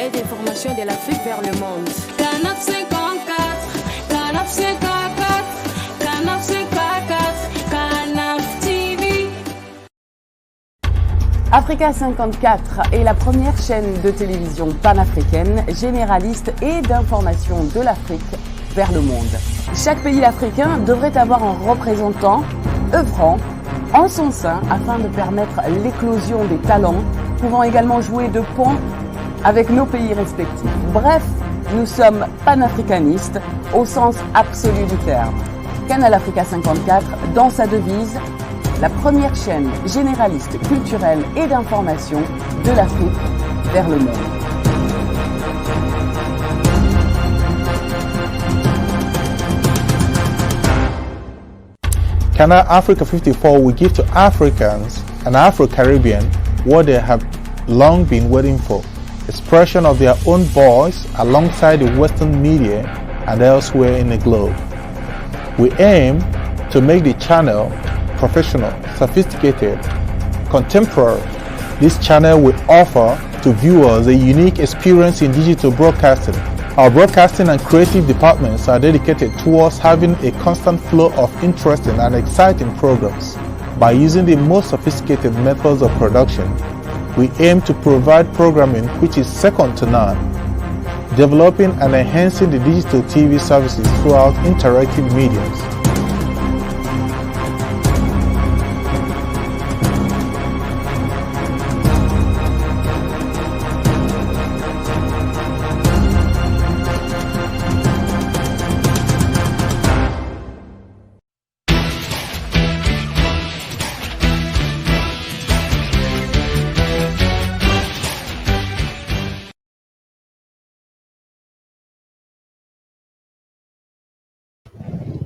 et d'information de l'Afrique vers le monde. Canap 54, Canap 54, Canap 54, Canap TV. Africa 54 est la première chaîne de télévision panafricaine, généraliste et d'information de l'Afrique vers le monde. Chaque pays africain devrait avoir un représentant œuvrant en son sein afin de permettre l'éclosion des talents, pouvant également jouer de pont avec nos pays respectifs. Bref, nous sommes panafricanistes au sens absolu du terme. Canal Africa 54, dans sa devise, la première chaîne généraliste, culturelle et d'information de l'Afrique vers le monde. Canal Africa 54 will give to Africans and Afro-Caribbean what they have long been waiting for, expression of their own voice alongside the Western media and elsewhere in the globe. We aim to make the channel professional, sophisticated, contemporary. This channel will offer to viewers a unique experience in digital broadcasting. Our broadcasting and creative departments are dedicated towards having a constant flow of interesting and exciting programs. By using the most sophisticated methods of production, we aim to provide programming which is second to none, developing and enhancing the digital TV services throughout interactive mediums.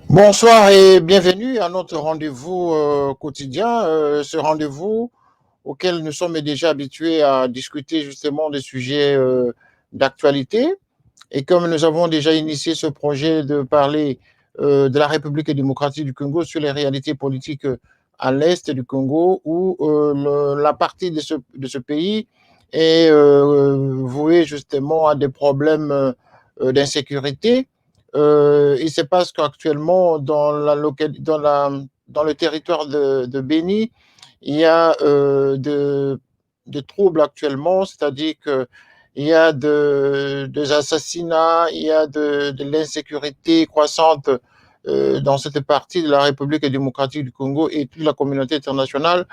Bonsoir et bienvenue à notre rendez-vous quotidien, ce rendez-vous auquel nous sommes déjà habitués à discuter justement des sujets d'actualité. Et comme nous avons déjà initié ce projet de parler de la République démocratique du Congo sur les réalités politiques à l'est du Congo, où la partie de ce pays est vouée justement à des problèmes d'insécurité. Il se passe qu'actuellement, dans le territoire de Béni, il y a de troubles actuellement, c'est-à-dire qu'il y a des assassinats, il y a de l'insécurité croissante dans cette partie de la République démocratique du Congo, et toute la communauté internationale,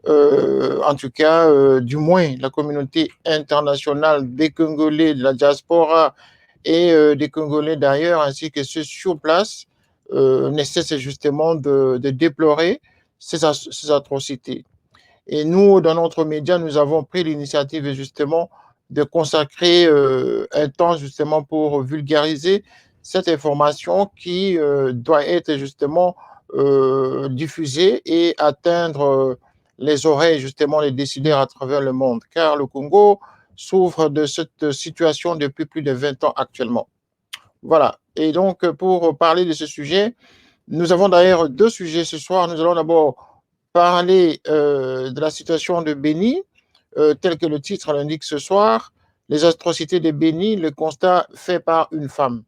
en tout cas, du moins la communauté internationale des Congolais, de la diaspora, et des Congolais d'ailleurs, ainsi que ceux sur place, ne cessent justement de déplorer ces atrocités. Et nous, dans notre média, nous avons pris l'initiative justement de consacrer un temps justement pour vulgariser cette information qui doit être justement diffusée et atteindre les oreilles justement des décideurs à travers le monde. Car le Congo souffre de cette situation depuis plus de 20 ans actuellement. Voilà. Et donc, pour parler de ce sujet, nous avons d'ailleurs deux sujets ce soir. Nous allons d'abord parler de la situation de Béni, tel que le titre l'indique ce soir, les atrocités de Béni, le constat fait par une femme.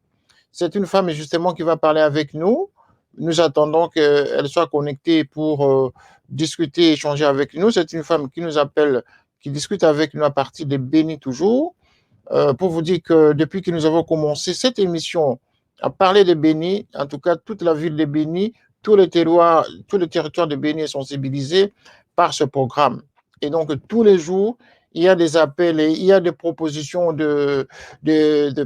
C'est une femme justement qui va parler avec nous. Nous attendons qu'elle soit connectée pour discuter, échanger avec nous. C'est une femme qui nous appelle, qui discute avec nous à partir de Béni toujours, pour vous dire que depuis que nous avons commencé cette émission à parler de Béni, en tout cas toute la ville de Béni, tout le territoire de Béni est sensibilisé par ce programme. Et donc tous les jours, il y a des appels et il y a des propositions de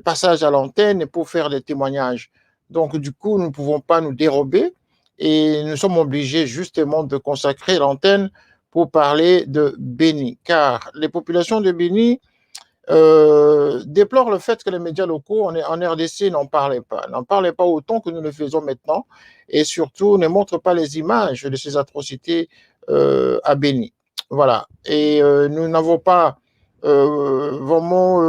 passage à l'antenne pour faire des témoignages. Donc du coup, nous ne pouvons pas nous dérober et nous sommes obligés justement de consacrer l'antenne pour parler de Béni, car les populations de Béni déplorent le fait que les médias locaux en RDC n'en parlaient pas autant que nous le faisons maintenant, et surtout ne montrent pas les images de ces atrocités à Béni. Voilà. Et nous n'avons pas vraiment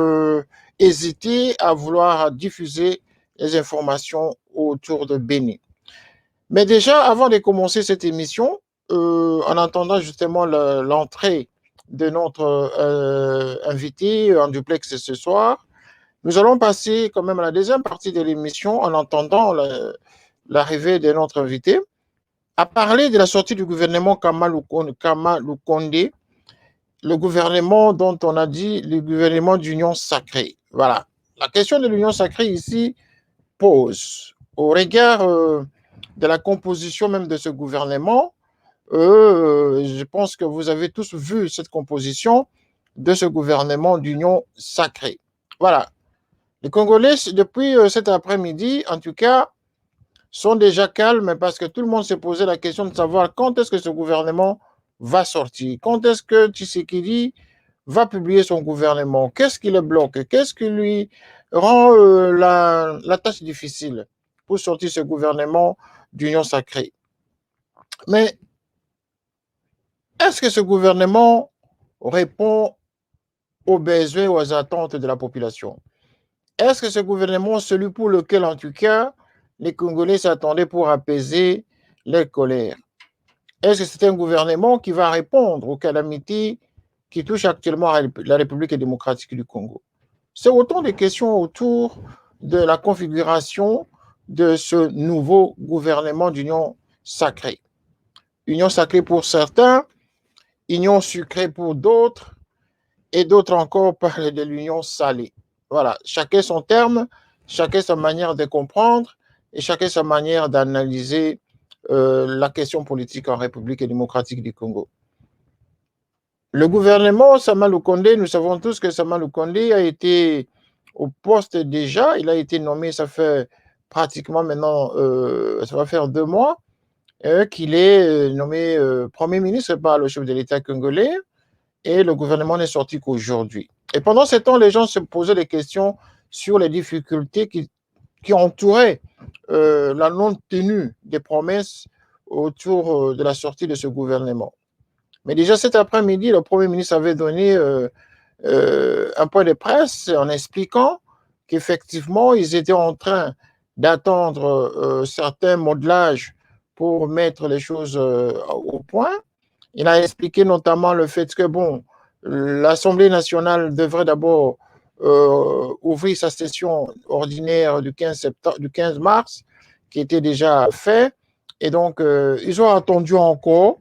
hésité à vouloir diffuser les informations autour de Béni. Mais déjà, avant de commencer cette émission, en attendant justement l'entrée de notre invité en duplex ce soir. Nous allons passer quand même à la deuxième partie de l'émission en entendant l'arrivée de notre invité, à parler de la sortie du gouvernement Kamalou Kondé, le gouvernement dont on a dit le gouvernement d'union sacrée. Voilà. La question de l'union sacrée ici pose, au regard de la composition même de ce gouvernement, je pense que vous avez tous vu cette composition de ce gouvernement d'union sacrée. Voilà. Les Congolais, depuis cet après-midi, en tout cas, sont déjà calmes parce que tout le monde s'est posé la question de savoir quand est-ce que ce gouvernement va sortir, quand est-ce que Tshisekedi va publier son gouvernement, qu'est-ce qui le bloque, qu'est-ce qui lui rend la tâche difficile pour sortir ce gouvernement d'union sacrée. Mais est-ce que ce gouvernement répond aux besoins, aux attentes de la population? Est-ce que ce gouvernement, celui pour lequel, en tout cas, les Congolais s'attendaient pour apaiser les colères? Est-ce que c'est un gouvernement qui va répondre aux calamités qui touchent actuellement la République démocratique du Congo? C'est autant de questions autour de la configuration de ce nouveau gouvernement d'union sacrée. Union sacrée pour certains, union sucrée pour d'autres, et d'autres encore parlent de l'union salée. Voilà, chacun son terme, chacun sa manière de comprendre et chacun sa manière d'analyser la question politique en République démocratique du Congo. Le gouvernement Sama Lukonde, nous savons tous que Sama Lukonde a été au poste déjà, il a été nommé, ça fait pratiquement maintenant, ça va faire 2 mois, qu'il est nommé Premier ministre par le chef de l'État congolais, et le gouvernement n'est sorti qu'aujourd'hui. Et pendant ce temps, les gens se posaient des questions sur les difficultés qui entouraient la non-tenue des promesses autour de la sortie de ce gouvernement. Mais déjà cet après-midi, le Premier ministre avait donné un point de presse en expliquant qu'effectivement, ils étaient en train d'attendre certains modelages pour mettre les choses au point. Il a expliqué notamment le fait que, bon, l'Assemblée nationale devrait d'abord ouvrir sa session ordinaire du 15 mars, qui était déjà fait. Et donc, ils ont attendu encore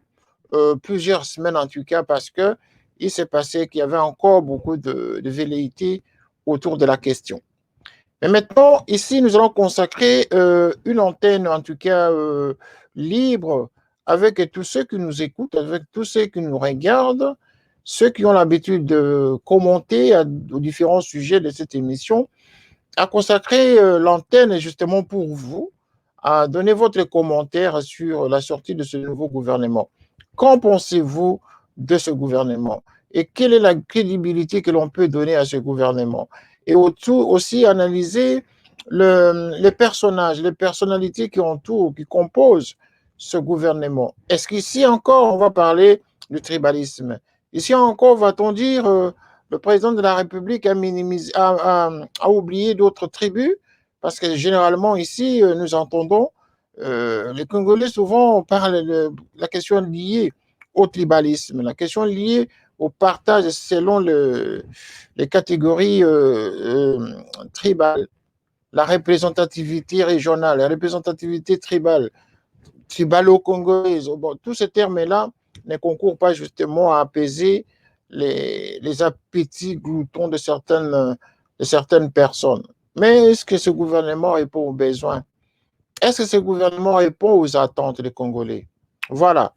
plusieurs semaines, en tout cas, parce qu'il s'est passé qu'il y avait encore beaucoup de velléités autour de la question. Mais maintenant, ici, nous allons consacrer une antenne, en tout cas, libre, avec tous ceux qui nous écoutent, avec tous ceux qui nous regardent, ceux qui ont l'habitude de commenter aux différents sujets de cette émission, à consacrer l'antenne justement pour vous, à donner votre commentaire sur la sortie de ce nouveau gouvernement. Qu'en pensez-vous de ce gouvernement? Et quelle est la crédibilité que l'on peut donner à ce gouvernement? Et aussi analyser les personnages, les personnalités qui entourent, qui composent ce gouvernement. Est-ce qu'ici encore, on va parler du tribalisme? Ici encore, va-t-on dire le président de la République a oublié d'autres tribus? Parce que généralement, ici, nous entendons les Congolais souvent parlent de la question liée au tribalisme, la question liée au partage selon les catégories tribales, la représentativité régionale, la représentativité tribale, tribalo-congolaise. Bon, tous ces termes-là ne concourent pas justement à apaiser les appétits gloutons de certaines personnes. Mais est-ce que ce gouvernement répond aux besoins? Est-ce que ce gouvernement répond aux attentes des Congolais? Voilà.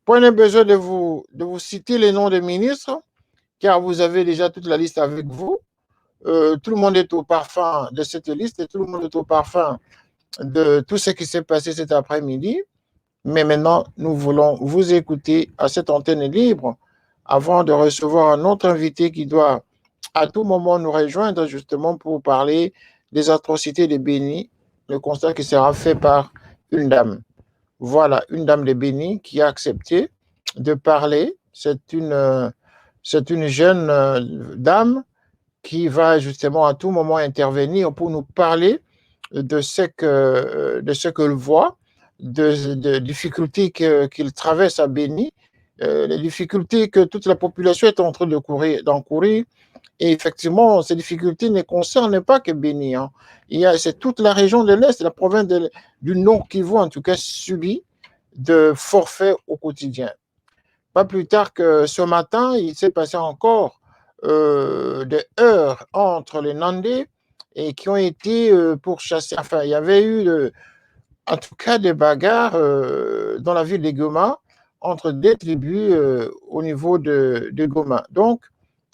Prenez besoin de vous citer les noms des ministres, car vous avez déjà toute la liste avec vous. Tout le monde est au parfum de cette liste et tout le monde est au parfum de tout ce qui s'est passé cet après-midi. Mais maintenant, nous voulons vous écouter à cette antenne libre avant de recevoir un autre invité qui doit à tout moment nous rejoindre justement pour parler des atrocités de Béni, le constat qui sera fait par une dame. Voilà, une dame de Béni qui a accepté de parler. C'est une jeune dame qui va justement à tout moment intervenir pour nous parler de ce qu'elle voit, de difficultés qu'il traverse à Béni les difficultés que toute la population est en train d'encourir. Et effectivement, ces difficultés ne concernent pas que Béni. Hein. C'est toute la région de l'Est, la province du Nord Kivu, en tout cas, subit de forfaits au quotidien. Pas plus tard que ce matin, il s'est passé encore des heurts entre les Nandais et qui ont été pourchassés. Enfin, il y avait eu, en tout cas, des bagarres dans la ville de Goma entre des tribus au niveau de Goma. Donc,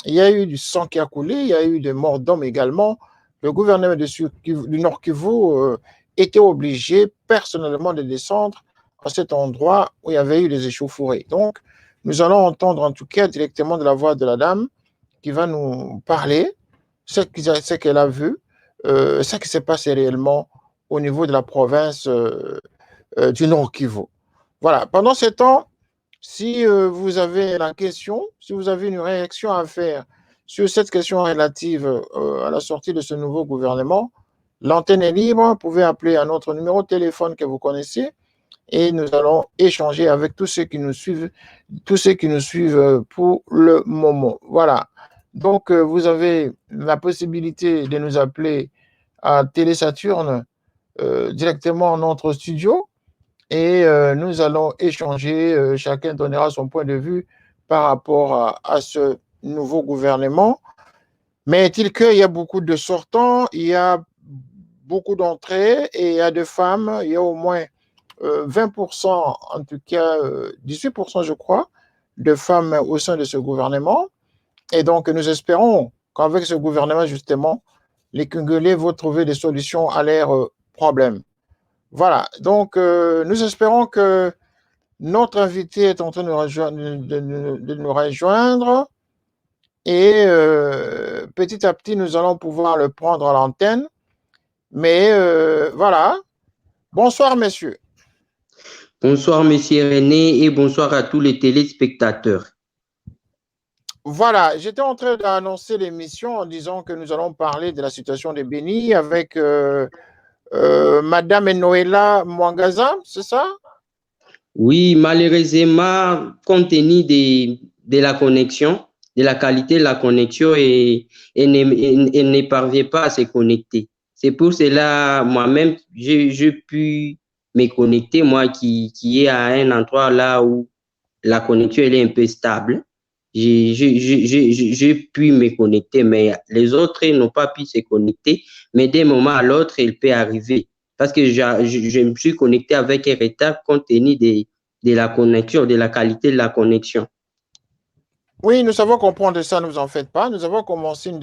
il y a eu du sang qui a coulé, il y a eu des morts d'hommes également. Le gouvernement du Nord Kivu était obligé personnellement de descendre à cet endroit où il y avait eu des échauffourées. Donc, nous allons entendre en tout cas directement de la voix de la dame qui va nous parler ce qu'elle a vu, ce qui s'est passé réellement au niveau de la province du Nord Kivu. Voilà, pendant ce temps, si vous avez la question, si vous avez une réaction à faire sur cette question relative à la sortie de ce nouveau gouvernement, l'antenne est libre. Vous pouvez appeler à notre numéro de téléphone que vous connaissez et nous allons échanger avec tous ceux qui nous suivent, pour le moment. Voilà. Donc, vous avez la possibilité de nous appeler à Télé Saturne directement en notre studio. Et nous allons échanger, chacun donnera son point de vue par rapport à ce nouveau gouvernement. Mais est-il qu'il y a beaucoup de sortants, il y a beaucoup d'entrées et il y a des femmes, il y a au moins 20%, en tout cas 18% je crois, de femmes au sein de ce gouvernement. Et donc nous espérons qu'avec ce gouvernement justement, les Congolais vont trouver des solutions à leurs problèmes. Voilà, donc nous espérons que notre invité est en train de nous rejoindre et petit à petit, nous allons pouvoir le prendre à l'antenne. Mais voilà, bonsoir messieurs. Bonsoir monsieur René et bonsoir à tous les téléspectateurs. Voilà, j'étais en train d'annoncer l'émission en disant que nous allons parler de la situation de Béni avec... Madame Noëlla Mwangaza, c'est ça? Oui, malheureusement, compte tenu de la connexion, de la qualité de la connexion, et ne parvient pas à se connecter. C'est pour cela, moi-même, j'ai pu me connecter, moi qui est à un endroit là où la connexion elle est un peu stable. J'ai pu me connecter, mais les autres n'ont pas pu se connecter. Mais d'un moment à l'autre, il peut arriver. Parce que je me suis connecté avec un retard compte tenu de la connexion, de la qualité de la connexion. Oui, nous savons comprendre ça, ne vous en faites pas. Nous avons commencé avec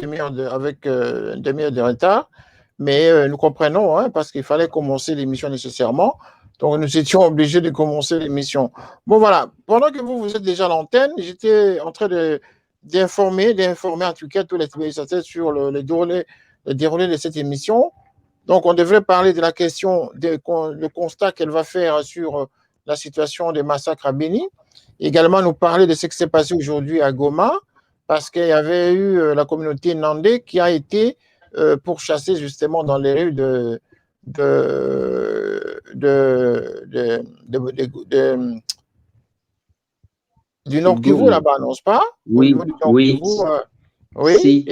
une demi-heure de retard, mais nous comprenons, hein, parce qu'il fallait commencer l'émission nécessairement. Donc, nous étions obligés de commencer l'émission. Bon, voilà. Pendant que vous êtes déjà à l'antenne, j'étais en train d'informer en tout cas tous les téléspectateurs sur le déroulé de cette émission. Donc, on devrait parler de la question, le constat qu'elle va faire sur la situation des massacres à Béni. Également, nous parler de ce qui s'est passé aujourd'hui à Goma, parce qu'il y avait eu la communauté Nandé qui a été pourchassée justement dans les rues du Nord Kivu, là-bas, non pas? Oui, oui. Oui, si.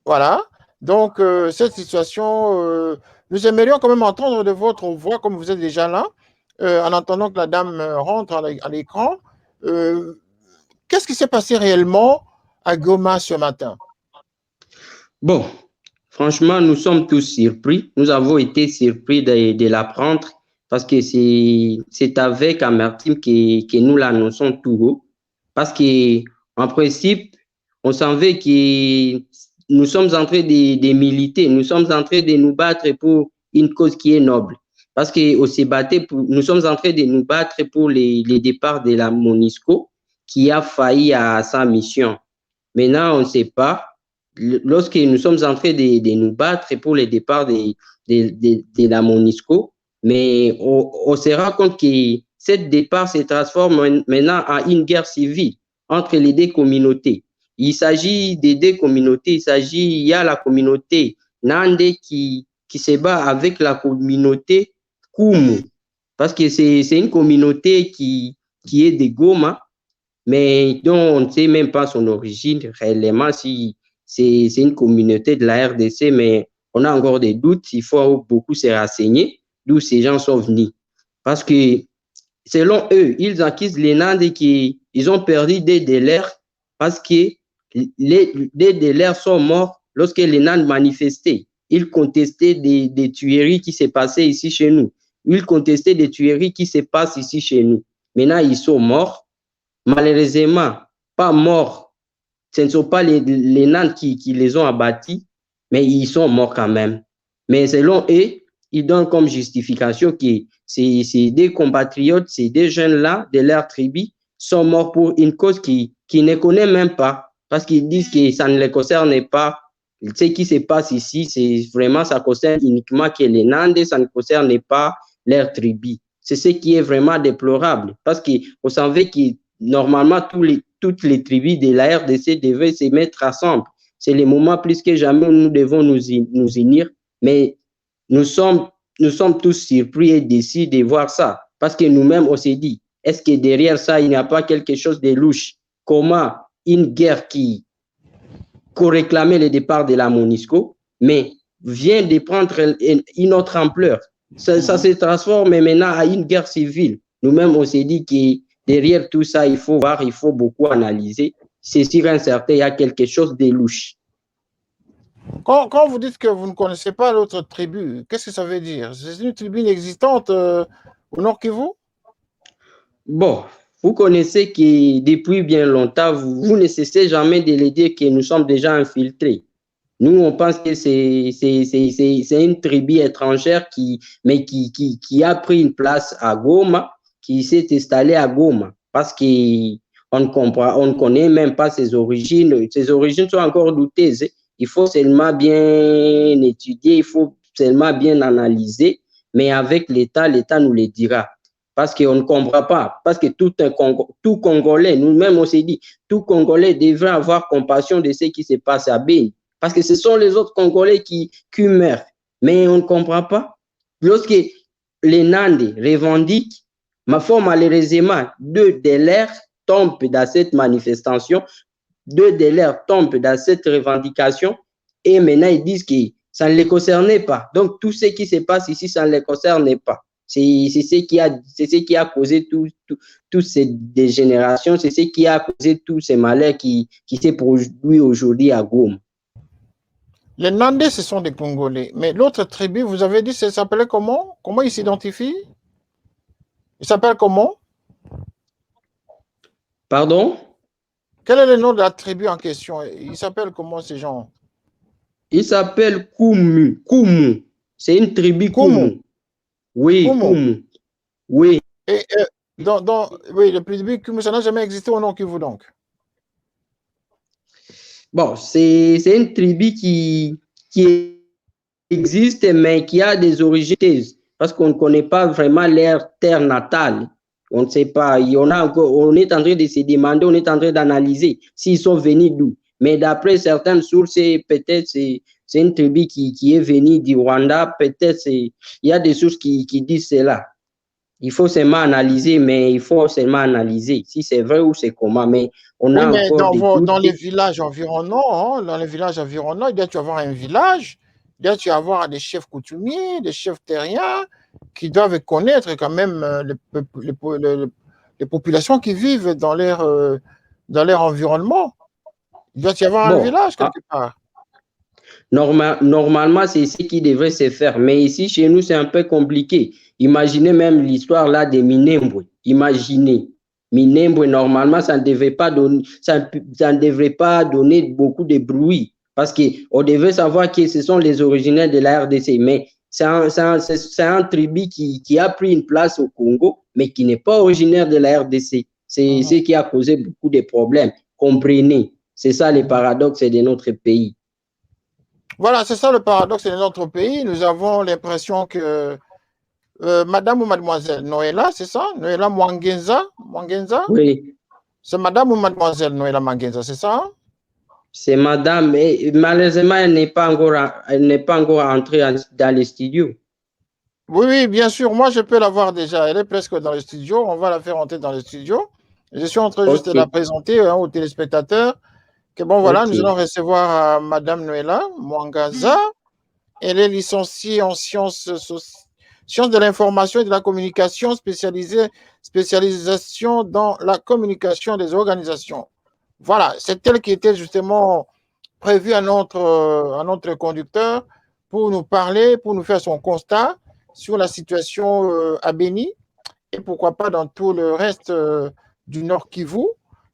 Voilà. Donc, cette situation, nous aimerions quand même entendre de votre voix, comme vous êtes déjà là, en entendant que la dame rentre à l'écran. Qu'est-ce qui s'est passé réellement à Goma ce matin? Bon, franchement, nous sommes tous surpris. Nous avons été surpris de l'apprendre parce que c'est avec amertume que nous l'annonçons tout haut. Parce qu'en principe, on savait que nous sommes en train de militer, nous sommes en train de nous battre pour une cause qui est noble. Parce nous sommes en train de nous battre pour les départs de la MONUSCO qui a failli à sa mission. Maintenant, on ne sait pas. Lorsque nous sommes en train de nous battre pour les départs de la MONUSCO, mais on se rend compte que ce départ se transforme maintenant en une guerre civile entre les deux communautés. Il s'agit des deux communautés. Il y a la communauté Nandé qui se bat avec la communauté Kumu, parce que c'est une communauté qui est de Goma, mais dont on ne sait même pas son origine réellement, si c'est une communauté de la RDC, mais on a encore des doutes, il faut beaucoup se renseigner d'où ces gens sont venus. Parce que selon eux, ils accusent les Nandes qu'ils ont perdu des délais parce que des délais sont morts lorsque les Nandes manifestaient. Ils contestaient des tueries qui se passaient ici chez nous. Ils contestaient des tueries qui se passent ici chez nous. Maintenant, ils sont morts. Malheureusement, pas morts. Ce ne sont pas les Nandes qui les ont abattus, mais ils sont morts quand même. Mais selon eux, ils donnent comme justification que c'est des compatriotes, c'est des jeunes-là de leur tribu, sont morts pour une cause qui ne connaît même pas, parce qu'ils disent que ça ne les concerne pas. Ce qui se passe ici, c'est vraiment, ça concerne uniquement que les Nandes, ça ne concerne pas leur tribu. C'est ce qui est vraiment déplorable, parce qu'on savait que normalement, toutes les tribus de la RDC devaient se mettre ensemble. C'est le moment plus que jamais où nous devons nous unir, mais nous sommes tous surpris et déçus de voir ça, parce que nous-mêmes, on s'est dit, est-ce que derrière ça, il n'y a pas quelque chose de louche? Comment une guerre qui réclamait le départ de la MONUSCO, mais vient de prendre une autre ampleur? Ça se transforme maintenant à une guerre civile. Nous-mêmes, on s'est dit que derrière tout ça, il faut voir, il faut beaucoup analyser. C'est sûr et certain, il y a quelque chose de louche. Quand vous dites que vous ne connaissez pas l'autre tribu, qu'est-ce que ça veut dire? C'est une tribu inexistante au Nord Kivu? Bon, vous connaissez que depuis bien longtemps, vous ne cessez jamais de le dire que nous sommes déjà infiltrés. Nous, on pense que c'est une tribu étrangère qui a pris une place à Goma, qui s'est installée à Goma, parce qu'on ne connaît même pas ses origines. Ses origines sont encore douteuses. Il faut seulement bien étudier, il faut seulement bien analyser, mais avec l'État nous le dira. Parce qu'on ne comprend pas, parce que tout Congolais, nous-mêmes on s'est dit, tout Congolais devrait avoir compassion de ce qui se passe à Beni, parce que ce sont les autres Congolais qui meurent, mais on ne comprend pas. Lorsque les Nandes revendiquent, malheureusement, deux délais tombent dans cette manifestation, deux délais tombent dans cette revendication, et maintenant ils disent que ça ne les concernait pas. Donc tout ce qui se passe ici, ça ne les concernait pas. C'est ce qui a causé toutes ces dégénérations, c'est ce qui a causé tous ces malheurs qui s'est produit aujourd'hui à Goma. Les Nandais, ce sont des Congolais. Mais l'autre tribu, vous avez dit, ça s'appelait comment? Comment ils s'identifient? Il s'appelle comment? Pardon? Quel est le nom de la tribu en question? Ils s'appellent comment ces gens? Ils s'appellent Kumu. Kumu. C'est une tribu Kumu. Oui, Kumu. Oui. Et oui, le tribu Kumu, ça n'a jamais existé au Nord Kivu donc? Bon, c'est une tribu qui existe, mais qui a des origines, parce qu'on ne connaît pas vraiment leur terre natale. On ne sait pas. On est en train de se demander, on est en train d'analyser s'ils sont venus d'où. Mais d'après certaines sources, peut-être c'est une tribu qui est venue du Rwanda. Peut-être il y a des sources qui disent cela. Il faut seulement analyser, mais il faut seulement analyser si c'est vrai ou c'est comment. Mais on a encore dans les villages environnants, il doit y avoir un village, il doit y avoir des chefs coutumiers, des chefs terriens qui doivent connaître quand même les populations qui vivent dans leur environnement. Il doit y avoir un village quelque part. Normalement, c'est ce qui devrait se faire. Mais ici, chez nous, c'est un peu compliqué. Imaginez même l'histoire là de Minembwe. Imaginez. Minembwe, normalement, ça ne devrait pas donner beaucoup de bruit. Parce qu'on devait savoir que ce sont les originaires de la RDC. Mais c'est un tribu qui a pris une place au Congo, mais qui n'est pas originaire de la RDC. C'est ce qui a causé beaucoup de problèmes. Comprenez. C'est ça le paradoxe de notre pays. Voilà, c'est ça le paradoxe de notre pays. Nous avons l'impression que madame ou mademoiselle Noëlla, c'est ça? Noëlla Mwangenza? Oui. C'est madame ou mademoiselle Noëlla Mwangenza, c'est ça? C'est madame. Et malheureusement, elle n'est pas encore entrée dans les studios. Oui, bien sûr. Moi, je peux la voir déjà. Elle est presque dans le studio. On va la faire entrer dans le studio. Je suis en train juste de Ok, la présenter aux téléspectateurs. Que bon, voilà, ok. nous allons recevoir Madame Noëlla Mwangaza. Elle est licenciée en sciences de l'information et de la communication, spécialisation dans la communication des organisations. Voilà, c'est elle qui était justement prévue à notre conducteur pour nous parler, pour nous faire son constat sur la situation à Béni et pourquoi pas dans tout le reste du Nord Kivu,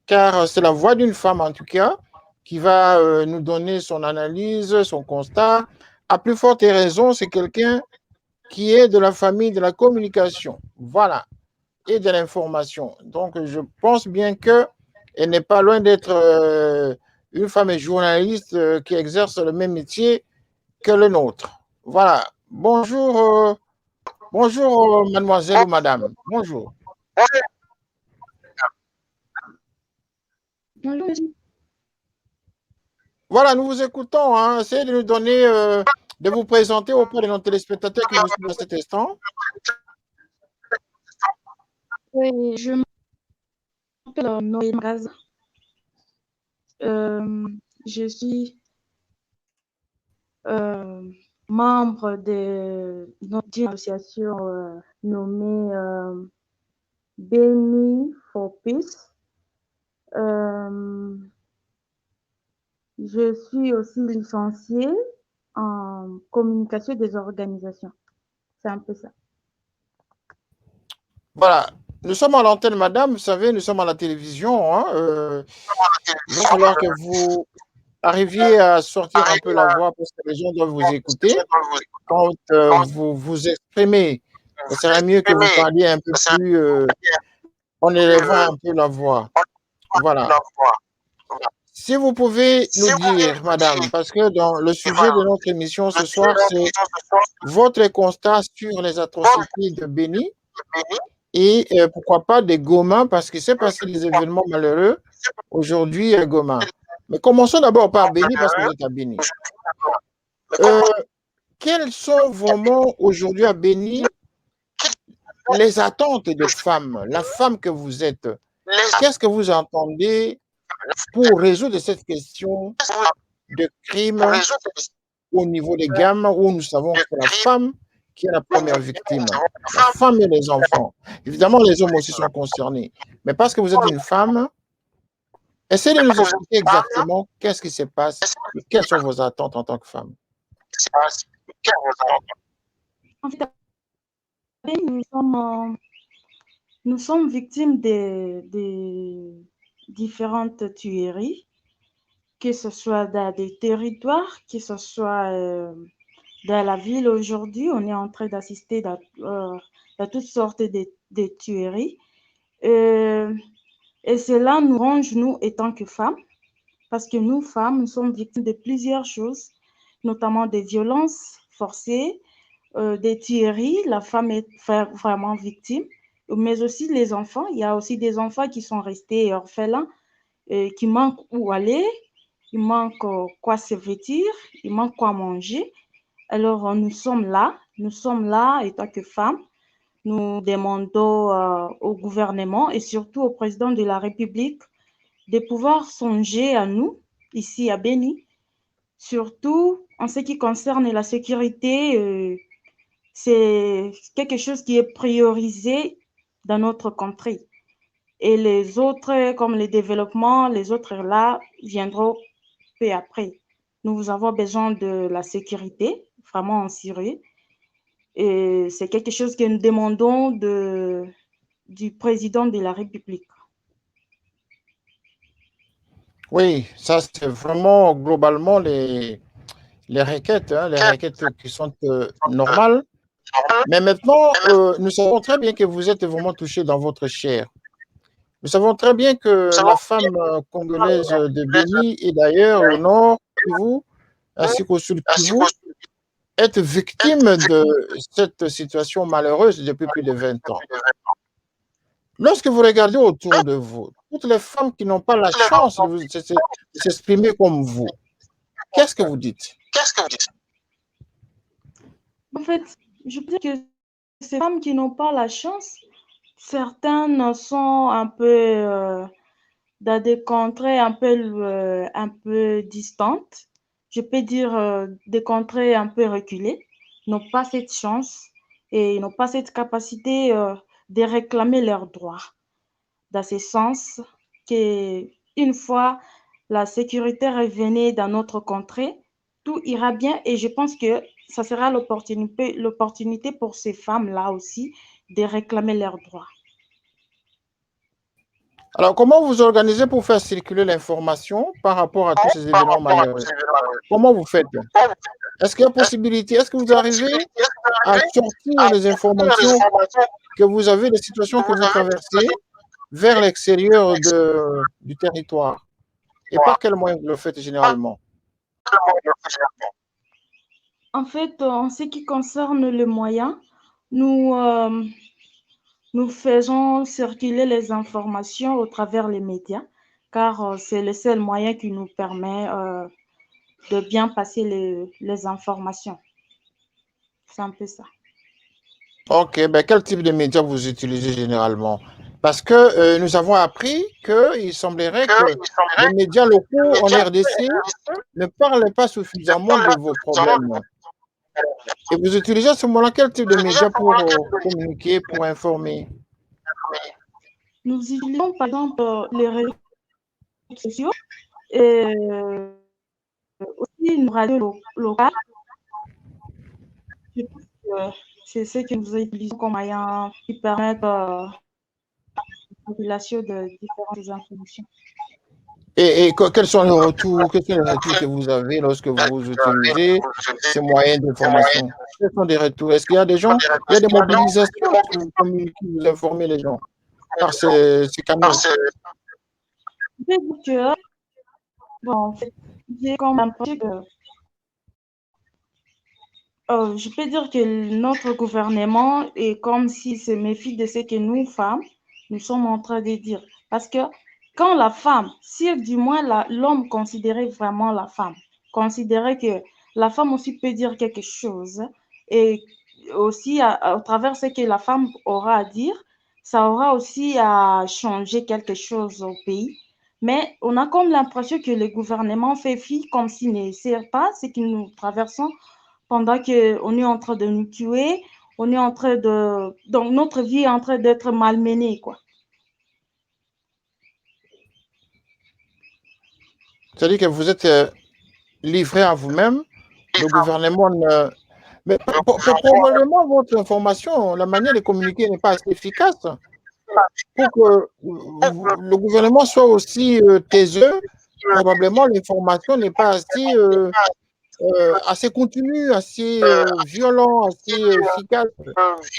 car c'est la voix d'une femme en tout cas qui va nous donner son analyse, son constat. À plus forte raison, c'est quelqu'un qui est de la famille de la communication, voilà, et de l'information. Donc, je pense bien qu'elle n'est pas loin d'être une femme journaliste qui exerce le même métier que le nôtre. Voilà. Bonjour, mademoiselle ou madame. Bonjour. Bonjour, monsieur. Voilà, nous vous écoutons. Hein. Essayez de nous donner, de vous présenter auprès de nos téléspectateurs qui nous suivent à cet instant. Oui, je m'appelle Noé Mraz. Je suis membre d'une association nommée Beni for Peace. Je suis aussi licenciée en communication des organisations. C'est un peu ça. Voilà. Nous sommes à l'antenne, madame. Vous savez, nous sommes à la télévision. Hein, il va falloir que vous arriviez à sortir un peu la voix parce que les gens doivent vous écouter. Quand vous vous exprimez, ce serait mieux que vous parliez un peu plus en élevant un peu la voix. Voilà. Si vous pouvez nous dire, madame, parce que dans le sujet de notre émission ce soir, c'est votre constat sur les atrocités de Béni et pourquoi pas des Goma, parce qu'il s'est passé des événements malheureux aujourd'hui à Goma. Mais commençons d'abord par Béni, parce que vous êtes à Béni. Quelles sont vraiment aujourd'hui à Béni les attentes des femmes, la femme que vous êtes? Qu'est-ce que vous entendez pour résoudre cette question de crime au niveau des gammes où nous savons que c'est la femme qui est la première victime, la femme et les enfants. Évidemment, les hommes aussi sont concernés. Mais parce que vous êtes une femme, essayez de nous expliquer exactement qu'est-ce qui se passe et quelles sont vos attentes en tant que femme. En fait, nous sommes victimes des différentes tueries, que ce soit dans des territoires, que ce soit dans la ville aujourd'hui. On est en train d'assister à toutes sortes de tueries. Et cela nous ronge, nous, étant que femmes, parce que nous, femmes, nous sommes victimes de plusieurs choses, notamment des violences forcées, des tueries. La femme est vraiment victime, mais aussi les enfants. Il y a aussi des enfants qui sont restés orphelins, qui manquent où aller, il manque quoi se vêtir, il manque quoi manger. Alors, nous sommes là en tant que femmes. Nous demandons au gouvernement et surtout au président de la République de pouvoir songer à nous, ici à Béni, surtout en ce qui concerne la sécurité. C'est quelque chose qui est priorisé dans notre contrée. Et les autres, comme le développement, les autres là, viendront peu après. Nous avons besoin de la sécurité, vraiment en Syrie. Et c'est quelque chose que nous demandons du président de la République. Oui, ça c'est vraiment globalement les requêtes, hein, les requêtes qui sont normales. Mais maintenant, nous savons très bien que vous êtes vraiment touché dans votre chair. Nous savons très bien que la femme congolaise de Béni et d'ailleurs au nord Kivu, ainsi qu'au sud Kivu, est victime de cette situation malheureuse depuis plus de 20 ans. Lorsque vous regardez autour de vous, toutes les femmes qui n'ont pas la chance de s'exprimer comme vous, qu'est-ce que vous dites? En fait, je peux dire que ces femmes qui n'ont pas la chance, certaines sont un peu dans des contrées un peu distantes, je peux dire des contrées un peu reculées, n'ont pas cette chance et n'ont pas cette capacité de réclamer leurs droits. Dans ce sens qu'une fois la sécurité revenue dans notre contrée, tout ira bien et je pense que ça sera l'opportunité pour ces femmes-là aussi de réclamer leurs droits. Alors, comment vous organisez pour faire circuler l'information par rapport à tous ces événements malheureux? Comment vous faites? Est-ce qu'il y a possibilité? Est-ce que vous arrivez à sortir les informations que vous avez, les situations que vous traversez vers l'extérieur du territoire? Et par quels moyens vous le faites généralement? En fait, en ce qui concerne le moyen, nous, nous faisons circuler les informations au travers les médias, car c'est le seul moyen qui nous permet de bien passer les informations. C'est un peu ça. Ok, ben quel type de médias vous utilisez généralement? Parce que nous avons appris qu'il semblerait que les médias locaux en RDC ne parlent pas suffisamment de vos problèmes. Et vous utilisez à ce moment-là quel type de médias pour communiquer, pour informer? Nous utilisons par exemple les réseaux sociaux et aussi une radio locale. Je pense que c'est ce que nous utilisons comme moyen qui permettent la population de différentes informations. Et quels sont les retours que vous avez lorsque vous utilisez ces moyens d'information? Quels sont des retours? Est-ce qu'il y a des gens, il y a des mobilisations pour communiquer, vous informer les gens par ces canaux? Je peux dire que, bon, en fait, j'ai comme l'impression que je peux dire que notre gouvernement est comme s'il se méfie de ce que nous, femmes, nous sommes en train de dire. Parce que quand la femme, si du moins l'homme considérait vraiment la femme, considérait que la femme aussi peut dire quelque chose, et aussi au travers ce que la femme aura à dire, ça aura aussi à changer quelque chose au pays. Mais on a comme l'impression que le gouvernement fait fi comme s'il ne sait pas ce que nous traversons pendant qu'on est en train de nous tuer, on est en train de... Donc, notre vie est en train d'être malmenée, quoi. C'est-à-dire que vous êtes livré à vous-même, le gouvernement ne... Mais probablement, votre information, la manière de communiquer n'est pas assez efficace pour que le gouvernement soit aussi taiseux. Probablement, l'information n'est pas assez continue, assez violent, assez efficace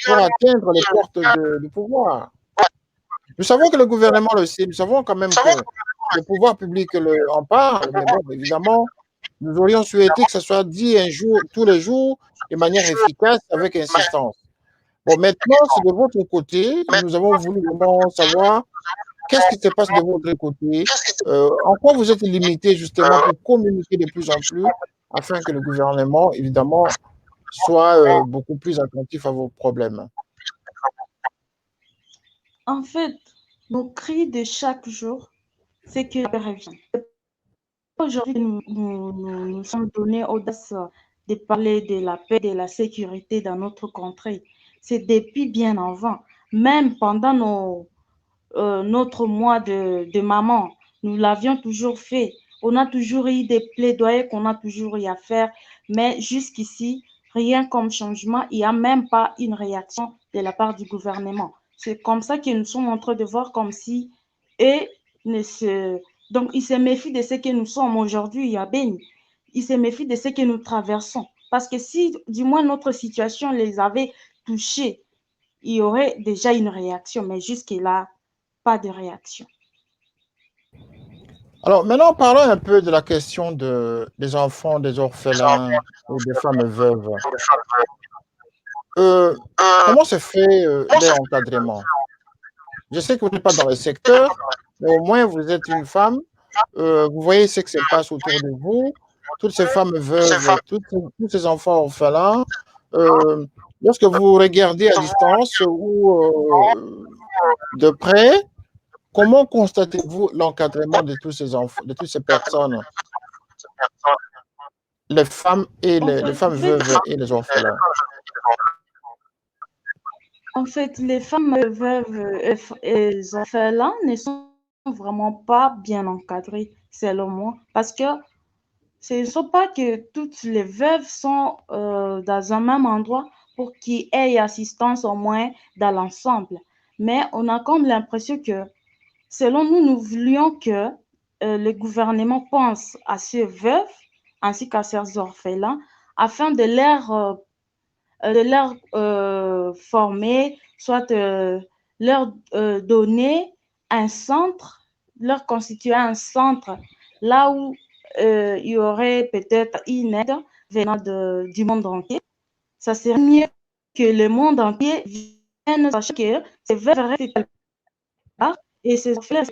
pour atteindre les portes du pouvoir. Nous savons que le gouvernement le sait, nous savons quand même que le pouvoir public en parle, mais bon, évidemment, nous aurions souhaité que ce soit dit un jour, tous les jours, de manière efficace, avec insistance. Bon, maintenant, c'est de votre côté. Nous avons voulu vraiment savoir qu'est-ce qui se passe de votre côté, en quoi vous êtes limité justement pour communiquer de plus en plus, afin que le gouvernement, évidemment, soit beaucoup plus attentif à vos problèmes. En fait, nos cris de chaque jour, c'est que la paix revient. Aujourd'hui, nous sommes donnés audace de parler de la paix, de la sécurité dans notre contrée. C'est depuis bien avant, même pendant notre mois de maman, nous l'avions toujours fait. On a toujours eu des plaidoyers qu'on a toujours eu à faire, mais jusqu'ici, rien comme changement. Il n'y a même pas une réaction de la part du gouvernement. C'est comme ça que nous sommes en train de voir comme si eux ne se... Donc, ils se méfient de ce que nous sommes aujourd'hui à Beni. Ils se méfient de ce que nous traversons. Parce que si, du moins, notre situation les avait touchés, il y aurait déjà une réaction. Mais jusque-là, pas de réaction. Alors, maintenant, parlons un peu de la question des enfants, des orphelins ou des femmes veuves. Comment se fait l'encadrement? Je sais que vous n'êtes pas dans le secteur, mais au moins vous êtes une femme. Vous voyez ce qui se passe autour de vous. Toutes ces femmes veuves, tous ces enfants orphelins, lorsque vous regardez à distance ou de près, comment constatez-vous l'encadrement de tous ces enfants, de toutes ces personnes, les femmes et En les fait, femmes veuves et les orphelins? les femmes veuves et les orphelins ne sont vraiment pas bien encadrées, selon moi, parce que ce ne sont pas que toutes les veuves sont dans un même endroit pour qu'ils aient assistance au moins dans l'ensemble. Mais on a comme l'impression que, selon nous, nous voulions que le gouvernement pense à ces veuves ainsi qu'à ces orphelins afin de leur former, soit leur donner un centre, leur constituer un centre là où il y aurait peut-être une aide venant du monde entier. Ça serait mieux que le monde entier vienne sachant que c'est vrai quelque part et ces orphelins,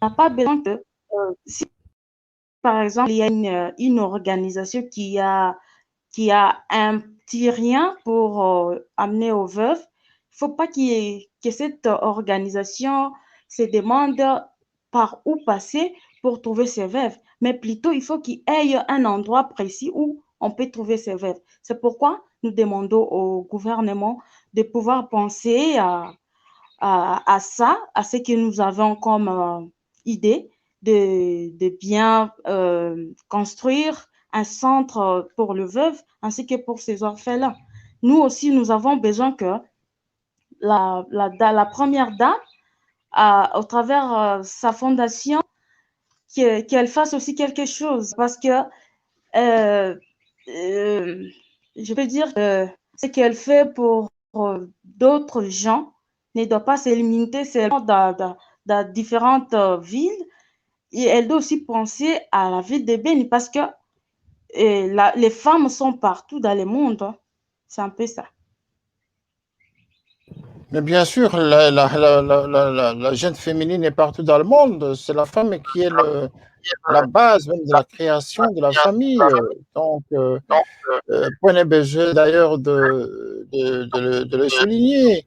on n'a pas besoin que si par exemple il y a une organisation qui a un petit rien pour amener aux veuves, il ne faut pas que cette organisation se demande par où passer pour trouver ces veuves, mais plutôt il faut qu'il y ait un endroit précis où on peut trouver ces veuves. C'est pourquoi nous demandons au gouvernement de pouvoir penser à ça, à ce que nous avons comme idée de bien construire un centre pour le veuve ainsi que pour ses orphelins. Nous aussi, nous avons besoin que la première dame, au travers sa fondation, qu'elle fasse aussi quelque chose parce que euh, je peux dire que ce qu'elle fait pour d'autres gens ne doit pas se limiter seulement dans différentes villes. Et elle doit aussi penser à la ville de Beni parce que les femmes sont partout dans le monde. Hein. C'est un peu ça. Mais bien sûr, la jeune féminine est partout dans le monde. C'est la femme qui est la base même de la création de la famille. Donc, point n'est besoin d'ailleurs de le souligner.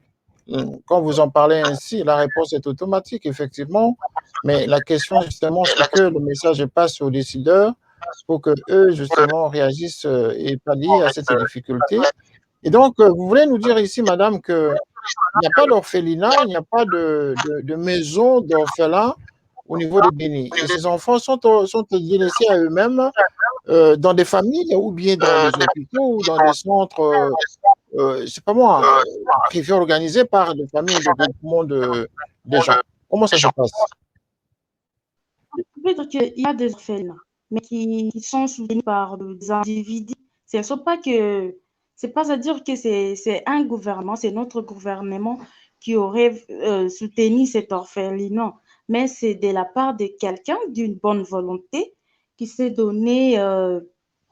Quand vous en parlez ainsi, la réponse est automatique, effectivement. Mais la question, justement, c'est que le message passe aux décideurs pour que eux, justement, réagissent et pallient à cette difficulté. Et donc, vous voulez nous dire ici, madame, qu'il n'y a pas d'orphelinat, il n'y a pas de maison d'orphelins au niveau de Béni. Et ces enfants sont laissés à eux-mêmes dans des familles ou bien dans des hôpitaux ou dans des centres, c'est pas moi, privés organisés par des familles de groupement de gens. Comment ça se passe? Je peux dire qu'il y a des orphelins, mais qui sont soutenus par des individus. Ce ne sont pas que, c'est pas à dire que c'est un gouvernement, c'est notre gouvernement qui aurait soutenu cet orphelinat, mais c'est de la part de quelqu'un d'une bonne volonté qui s'est donné,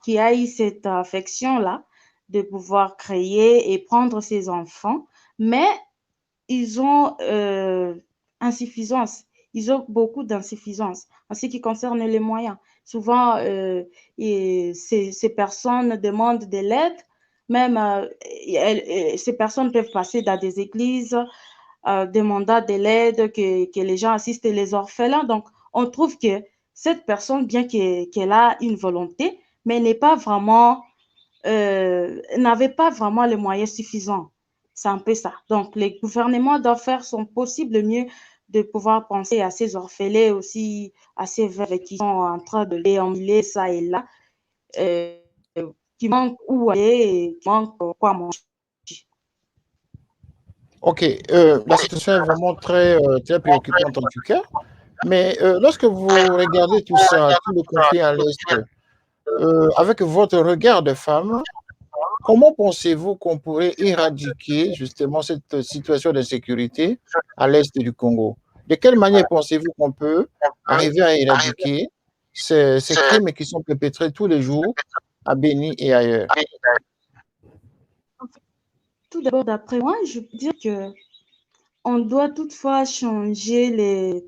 qui a eu cette affection-là de pouvoir créer et prendre ses enfants, mais ils ont insuffisance. Ils ont beaucoup d'insuffisance en ce qui concerne les moyens. Souvent, ces personnes demandent de l'aide, même ces personnes peuvent passer dans des églises, demandant de l'aide, que les gens assistent les orphelins. Donc, on trouve que cette personne, bien qu'elle a une volonté, mais n'avait pas vraiment les moyens suffisants. C'est un peu ça. Donc, les gouvernements doivent faire son possible le mieux de pouvoir penser à ces orphelins aussi, à ces veuves qui sont en train de déambuler ça et là, euh, qui manquent où aller et qui manquent quoi manger. Ok, la situation est vraiment très préoccupante en tout cas. Mais lorsque vous regardez tout ça, tout le conflit à l'Est, avec votre regard de femme, comment pensez-vous qu'on pourrait éradiquer justement cette situation d'insécurité à l'Est du Congo? De quelle manière pensez-vous qu'on peut arriver à éradiquer ces crimes qui sont perpétrés tous les jours à Béni et ailleurs? Tout d'abord, d'après moi, je peux dire que on doit toutefois changer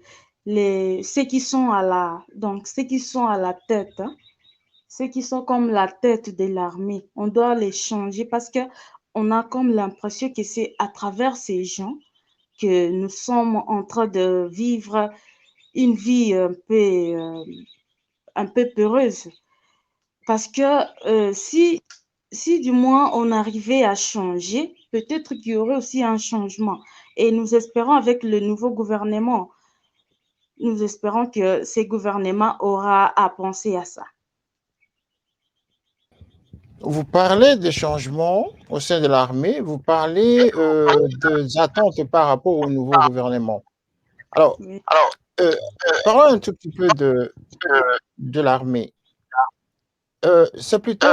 ceux qui sont à la tête. Hein. ceux qui sont comme la tête de l'armée, on doit les changer parce que on a comme l'impression que c'est à travers ces gens que nous sommes en train de vivre une vie un peu peureuse. Parce que si du moins on arrivait à changer, peut-être qu'il y aurait aussi un changement. Et nous espérons avec le nouveau gouvernement, nous espérons que ce gouvernement aura à penser à ça. Vous parlez des changements au sein de l'armée, vous parlez des attentes par rapport au nouveau gouvernement. Alors, Oui. parlons un tout petit peu de l'armée. C'est plutôt,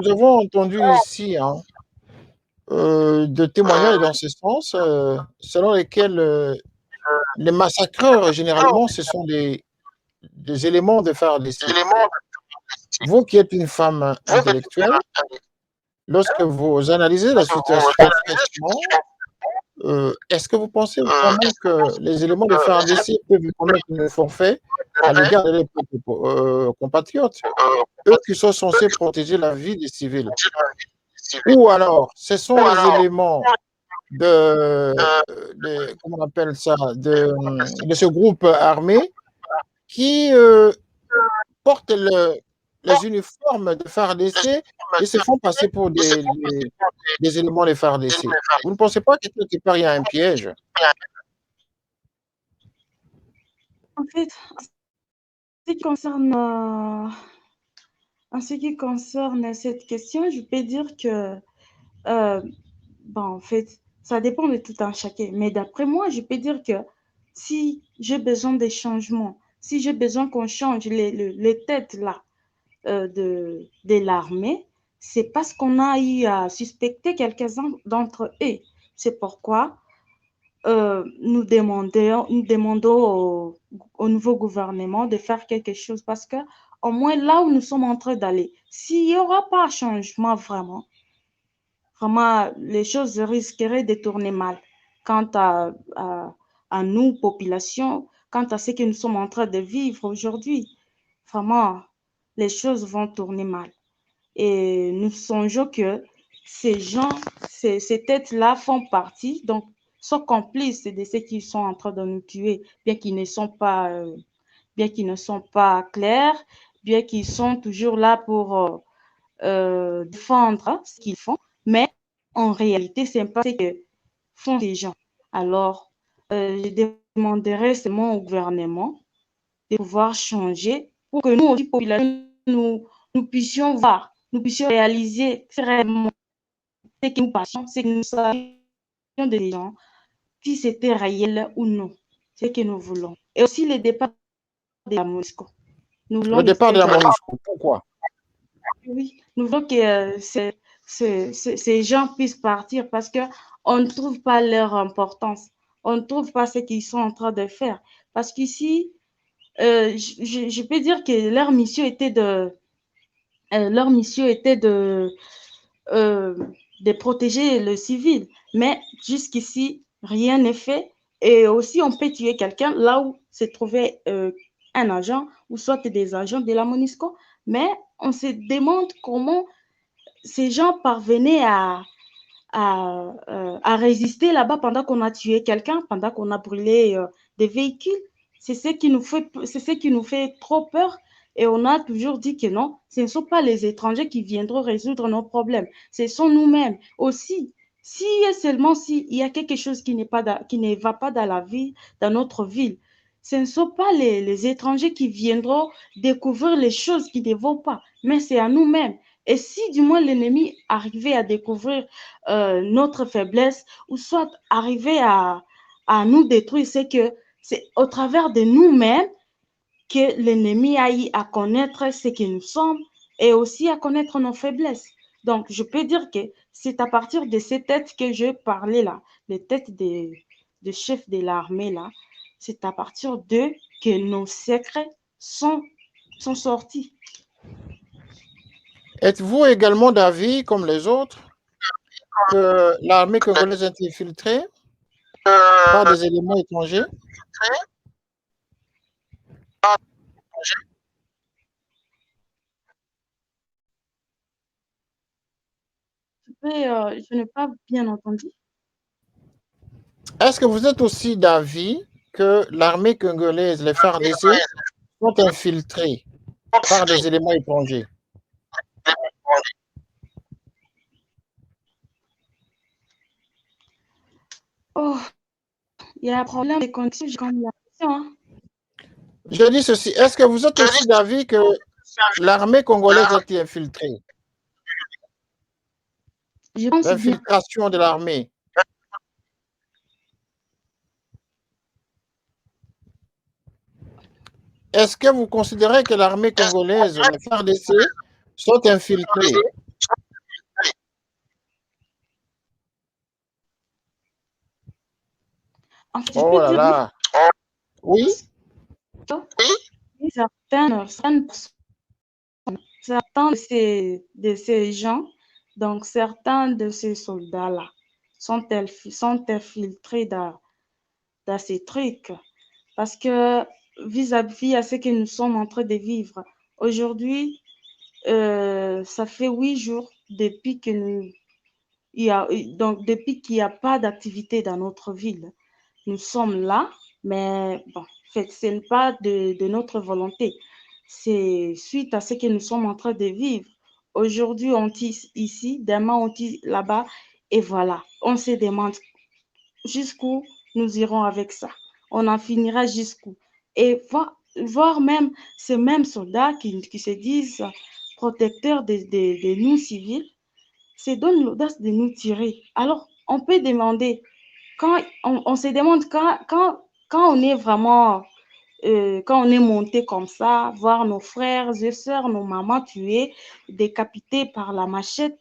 nous avons entendu ici de témoignages dans ce sens, selon lesquels les massacreurs, généralement, ce sont des éléments de FARDC. Vous qui êtes une femme intellectuelle, lorsque vous analysez la situation fraîchement, est-ce que vous pensez vraiment que les éléments de FARDC peuvent commettre un forfait à l'égard de leurs compatriotes, eux qui sont censés protéger la vie des civils? Ou alors, ce sont les éléments comment on appelle ça, de ce groupe armé qui portent les uniformes de FARDC et se font passer pour des éléments de FARDC. Vous ne pensez pas que quelque part il y a un piège? En fait, ce qui concerne, en ce qui concerne cette question, je peux dire que, en fait, ça dépend de tout un chacun. Mais d'après moi, je peux dire que si j'ai besoin de changements, si j'ai besoin qu'on change les têtes là de l'armée, c'est parce qu'on a eu à suspecter quelques-uns d'entre eux. C'est pourquoi nous demandons au nouveau gouvernement de faire quelque chose parce que au moins là où nous sommes en train d'aller, s'il n'y aura pas de changement vraiment, les choses risqueraient de tourner mal quant à nous, population, quant à ce que nous sommes en train de vivre aujourd'hui. Vraiment, les choses vont tourner mal. Et nous songeons que ces gens, ces têtes-là font partie, donc sont complices de ceux qui sont en train de nous tuer, bien qu'ils ne sont pas clairs, bien qu'ils sont toujours là pour défendre ce qu'ils font, mais en réalité, c'est pas ce que font ces gens. Alors, je demanderai seulement au gouvernement de pouvoir changer pour que nous aussi, population, nous puissions voir, nous puissions réaliser réellement ce que nous passions, ce que nous savions des gens, si c'était réel ou non, ce que nous voulons. Et aussi le départ de la MONUSCO. Nous voulons Le départ de la rester MONUSCO, pourquoi? Oui, nous voulons que ces gens puissent partir parce qu'on ne trouve pas leur importance. On ne trouve pas ce qu'ils sont en train de faire. Parce qu'ici, je peux dire que leur mission était euh, de protéger le civil. Mais jusqu'ici, rien n'est fait. Et aussi, on peut tuer quelqu'un là où se trouvait un agent ou soit des agents de la MONUSCO. Mais on se demande comment ces gens parvenaient à résister là-bas pendant qu'on a tué quelqu'un, pendant qu'on a brûlé des véhicules. C'est ce qui nous fait trop peur. Et on a toujours dit que non, ce ne sont pas les étrangers qui viendront résoudre nos problèmes. Ce sont nous-mêmes. Aussi, s'il y a quelque chose qui ne va pas dans la ville, dans notre ville, ce ne sont pas les étrangers qui viendront découvrir les choses qui ne vont pas, mais c'est à nous-mêmes. Et si du moins l'ennemi arrivait à découvrir notre faiblesse ou soit arriver à nous détruire, c'est que c'est au travers de nous-mêmes que l'ennemi a eu à connaître ce que nous sommes et aussi à connaître nos faiblesses. Donc, je peux dire que c'est à partir de ces têtes que je parlais là, les têtes des chefs de l'armée là, c'est à partir d'eux que nos secrets sont sortis. Êtes-vous également d'avis, comme les autres, que l'armée congolaise est infiltrée par des éléments étrangers? pouvez, je n'ai pas bien entendu. Est-ce que vous êtes aussi d'avis que l'armée congolaise, les FARDC, sont infiltrés par des éléments étrangers? Oh, il y a un problème de connexion, j'ai comme l'impression, hein. Je dis ceci, est-ce que vous êtes aussi d'avis que l'armée congolaise a été infiltrée? Je pense bien. L'infiltration de l'armée. Est-ce que vous considérez que l'armée congolaise, les FARDC, sont infiltrés? En fait, je Oh peux là dire là. Oui? certains de ces gens, donc certains de ces soldats-là, sont infiltrés dans ces trucs. Parce que vis-à-vis à ce que nous sommes en train de vivre, aujourd'hui, ça fait 8 jours depuis que depuis qu'il n'y a pas d'activité dans notre ville. Nous sommes là, mais bon, ce n'est pas de notre volonté. C'est suite à ce que nous sommes en train de vivre. Aujourd'hui, on tisse ici, demain, on tisse là-bas, et voilà. On se demande jusqu'où nous irons avec ça. On en finira jusqu'où. Et voir même ces mêmes soldats qui se disent protecteurs de nous civils, se donnent l'audace de nous tirer. Alors, on peut demander, quand on se demande quand on est vraiment, quand on est monté comme ça, voir nos frères et sœurs, nos mamans tuées, décapitées par la machette,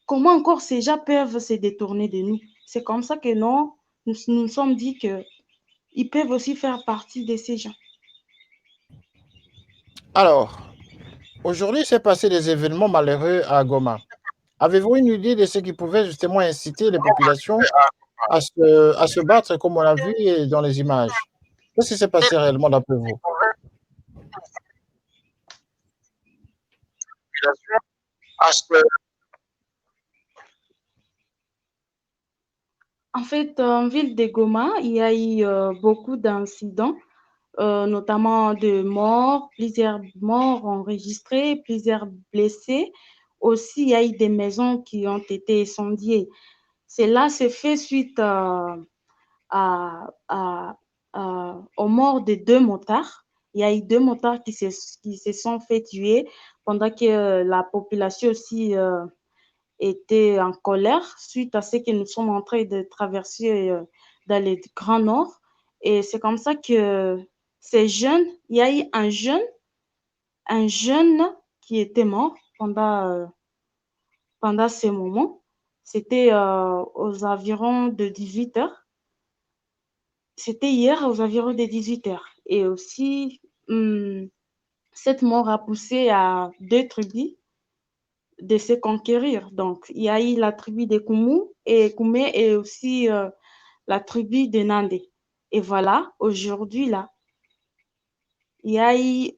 comment encore ces gens peuvent se détourner de nous? C'est comme ça que non, nous nous sommes dit qu'ils peuvent aussi faire partie de ces gens. Alors, aujourd'hui, il s'est passé des événements malheureux à Goma. Avez-vous une idée de ce qui pouvait justement inciter les populations à se battre comme on l'a vu dans les images? Qu'est-ce qui s'est passé réellement d'après vous? En fait, en ville de Goma, il y a eu beaucoup d'incidents, notamment de morts, plusieurs morts enregistrés, plusieurs blessés. Aussi, il y a eu des maisons qui ont été incendiées. Cela se fait suite à, aux morts de 2 motards. Il y a eu 2 motards qui se sont fait tuer pendant que la population aussi était en colère suite à ce que nous sommes en train de traverser dans le Grand Nord. Et c'est comme ça que ces jeunes, il y a eu un jeune qui était mort pendant ces moments. C'était aux environs de 18 heures. C'était hier aux environs de 18 heures. Et aussi, cette mort a poussé à 2 tribus de se conquérir. Donc, il y a eu la tribu de Koumé et aussi la tribu de Nandé. Et voilà, aujourd'hui, là, il y a eu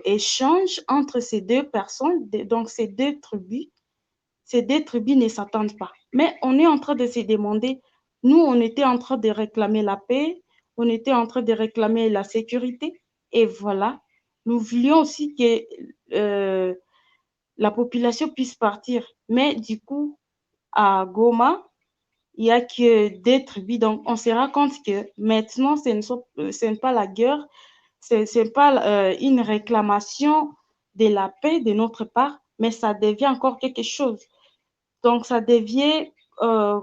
échange entre ces 2 personnes, donc ces 2 tribus. Ces 2 tribus ne s'attendent pas. Mais on est en train de se demander, nous, on était en train de réclamer la paix, on était en train de réclamer la sécurité. Et voilà, nous voulions aussi que la population puisse partir. Mais du coup, à Goma, il n'y a que 2 tribus. Donc, on se rend compte que maintenant, ce n'est pas la guerre, ce n'est pas une réclamation de la paix de notre part, mais ça devient encore quelque chose. Donc, ça devient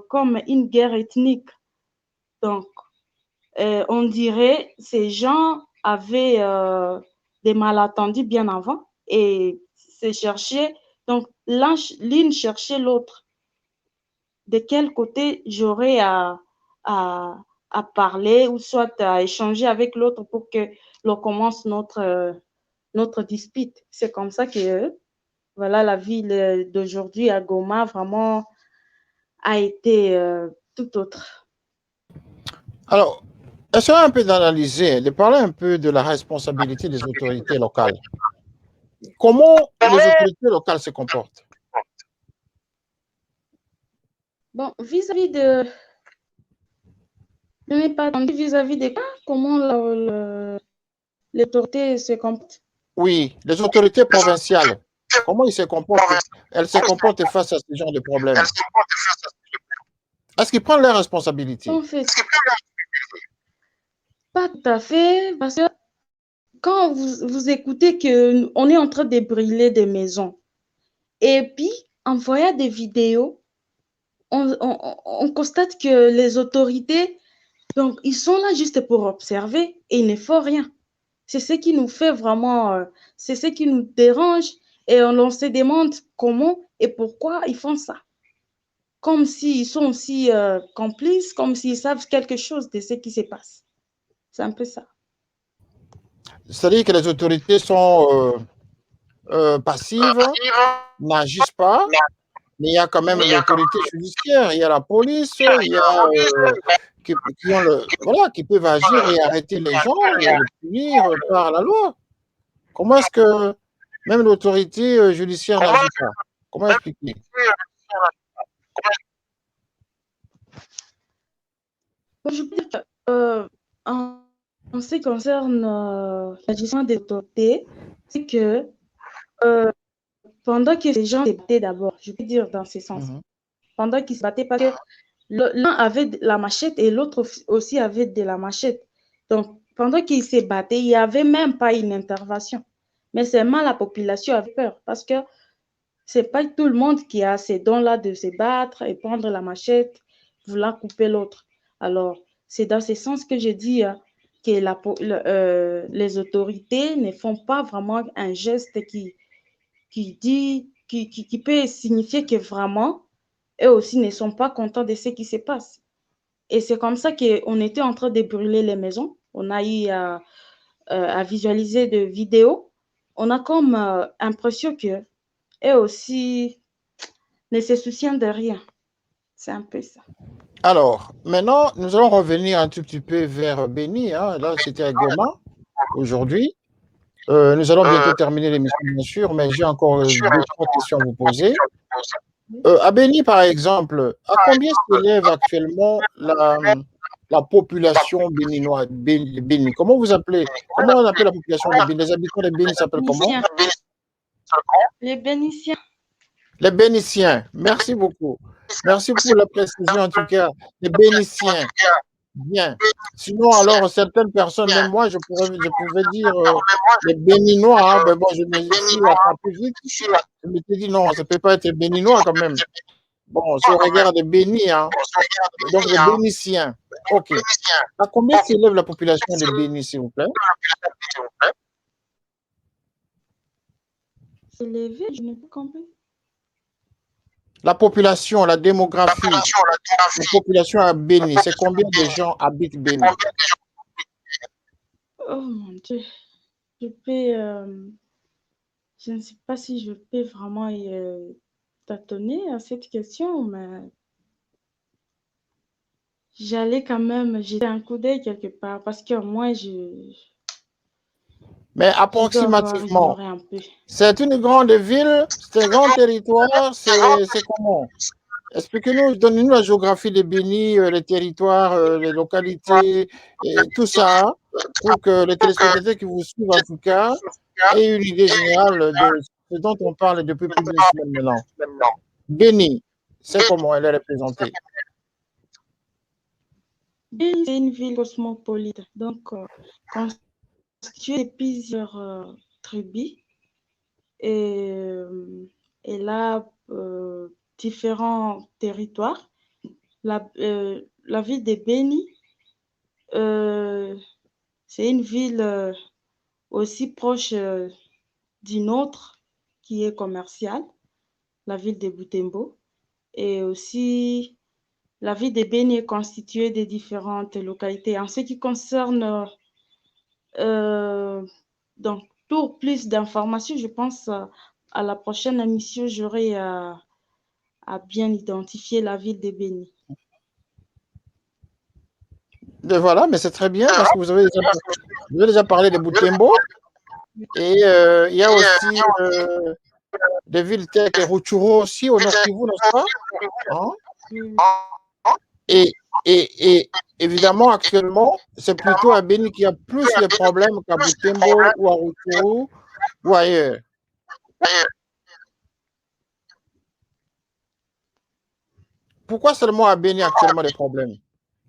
comme une guerre ethnique. Donc, on dirait que ces gens avaient des malentendus bien avant et se cherchaient. Donc, l'une cherchait l'autre. De quel côté j'aurais à parler ou soit à échanger avec l'autre pour que l'on commence notre dispute. C'est comme ça que voilà, la ville d'aujourd'hui à Goma vraiment a été tout autre. Alors, essayons un peu d'analyser, de parler un peu de la responsabilité des autorités locales. Comment les autorités locales se comportent? Bon, vis-à-vis de... Je n'ai pas entendu vis-à-vis de quoi, comment l'autorité se comporte. Oui, les autorités provinciales, comment elles se comportent face à ce genre de problème? Est-ce qu'ils prennent leurs responsabilités? En fait, pas tout à fait, parce que quand vous écoutez qu'on est en train de brûler des maisons, et puis en voyant des vidéos, on constate que les autorités, donc, ils sont là juste pour observer et il ne faut rien. C'est ce qui nous fait vraiment, c'est ce qui nous dérange et on se demande comment et pourquoi ils font ça. Comme s'ils sont aussi complices, comme s'ils savent quelque chose de ce qui se passe. C'est un peu ça. C'est-à-dire que les autorités sont passives, n'agissent pas, mais il y a quand même l'autorité judiciaire, il y a la police, il y a qui peuvent agir et arrêter les gens et les punir par la loi. Comment est-ce que même l'autorité judiciaire n'agit pas? Comment expliquer? Bon, je peux dire que, en ce qui concerne la gestion des autorités, c'est que pendant que les gens se battaient d'abord, je peux dire dans ce sens, pendant qu'ils se battaient, parce que l'un avait la machette et l'autre aussi avait de la machette. Donc, pendant qu'ils se battaient, il n'y avait même pas une intervention. Mais seulement la population avait peur parce que c'est pas tout le monde qui a ces dons-là de se battre et prendre la machette, vouloir couper l'autre. Alors, c'est dans ce sens que je dis que les autorités ne font pas vraiment un geste qui peut signifier que vraiment, eux aussi ne sont pas contents de ce qui se passe. Et c'est comme ça qu'on était en train de brûler les maisons. On a eu à visualiser des vidéos. On a comme impression que eux aussi ne se soucient de rien. C'est un peu ça. Alors, maintenant, nous allons revenir un tout petit peu vers Béni. Hein. Là, c'était à Goma aujourd'hui. Nous allons bientôt terminer l'émission, bien sûr, mais j'ai encore deux, trois questions à vous poser. À Béni, par exemple, à combien s'élève actuellement la population béninoise? Béni. Comment on appelle la population de Béni? Les habitants de Béni s'appellent comment? Les Bénitiens. Les Bénitiens. Merci beaucoup. Merci pour la précision, en tout cas. Les Bénitiens. Bien. Sinon, alors, certaines personnes, même moi, je pouvais dire les Béninois. Hein, mais bon, je me suis attrapé vite. Je me suis dit, non, ça ne peut pas être Béninois quand même. Bon, si on regarde les Bénis, hein, donc les Bénitiens. OK. À combien s'élève la population de Béni, s'il vous plaît? S'élever, je n'ai pas compris. La population, la démographie, la population à Béni, c'est combien de gens habitent Béni? Oh mon Dieu. Je ne sais pas si je peux vraiment tâtonner à cette question, mais j'allais quand même jeter un coup d'œil quelque part parce que moi, mais approximativement, c'est une grande ville, c'est un grand territoire, c'est comment? Expliquez-nous, donnez-nous la géographie de Béni, les territoires, les localités, et tout ça, pour que les téléspectateurs qui vous suivent, en tout cas, aient une idée générale de ce dont on parle depuis plus d'une semaine maintenant. Béni, c'est comment elle est représentée? Béni, c'est une ville cosmopolite, donc constituée de plusieurs tribus et là, différents territoires. La ville de Béni, c'est une ville aussi proche d'une autre qui est commerciale, la ville de Butembo. Et aussi, la ville de Béni est constituée de différentes localités. En ce qui concerne, donc, pour plus d'informations, je pense à la prochaine émission, j'aurai à bien identifier la ville de Béni. Et voilà, mais c'est très bien parce que vous avez déjà parlé de Butembo et il y a aussi des villes telles que Rutshuru aussi au Nord Kivu, n'est-ce pas? Hein? plus. Et évidemment, actuellement, c'est plutôt à Béni qu'il y a plus de problèmes qu'à Butembo ou à Rutshuru ou ailleurs. Pourquoi seulement à Béni actuellement des problèmes?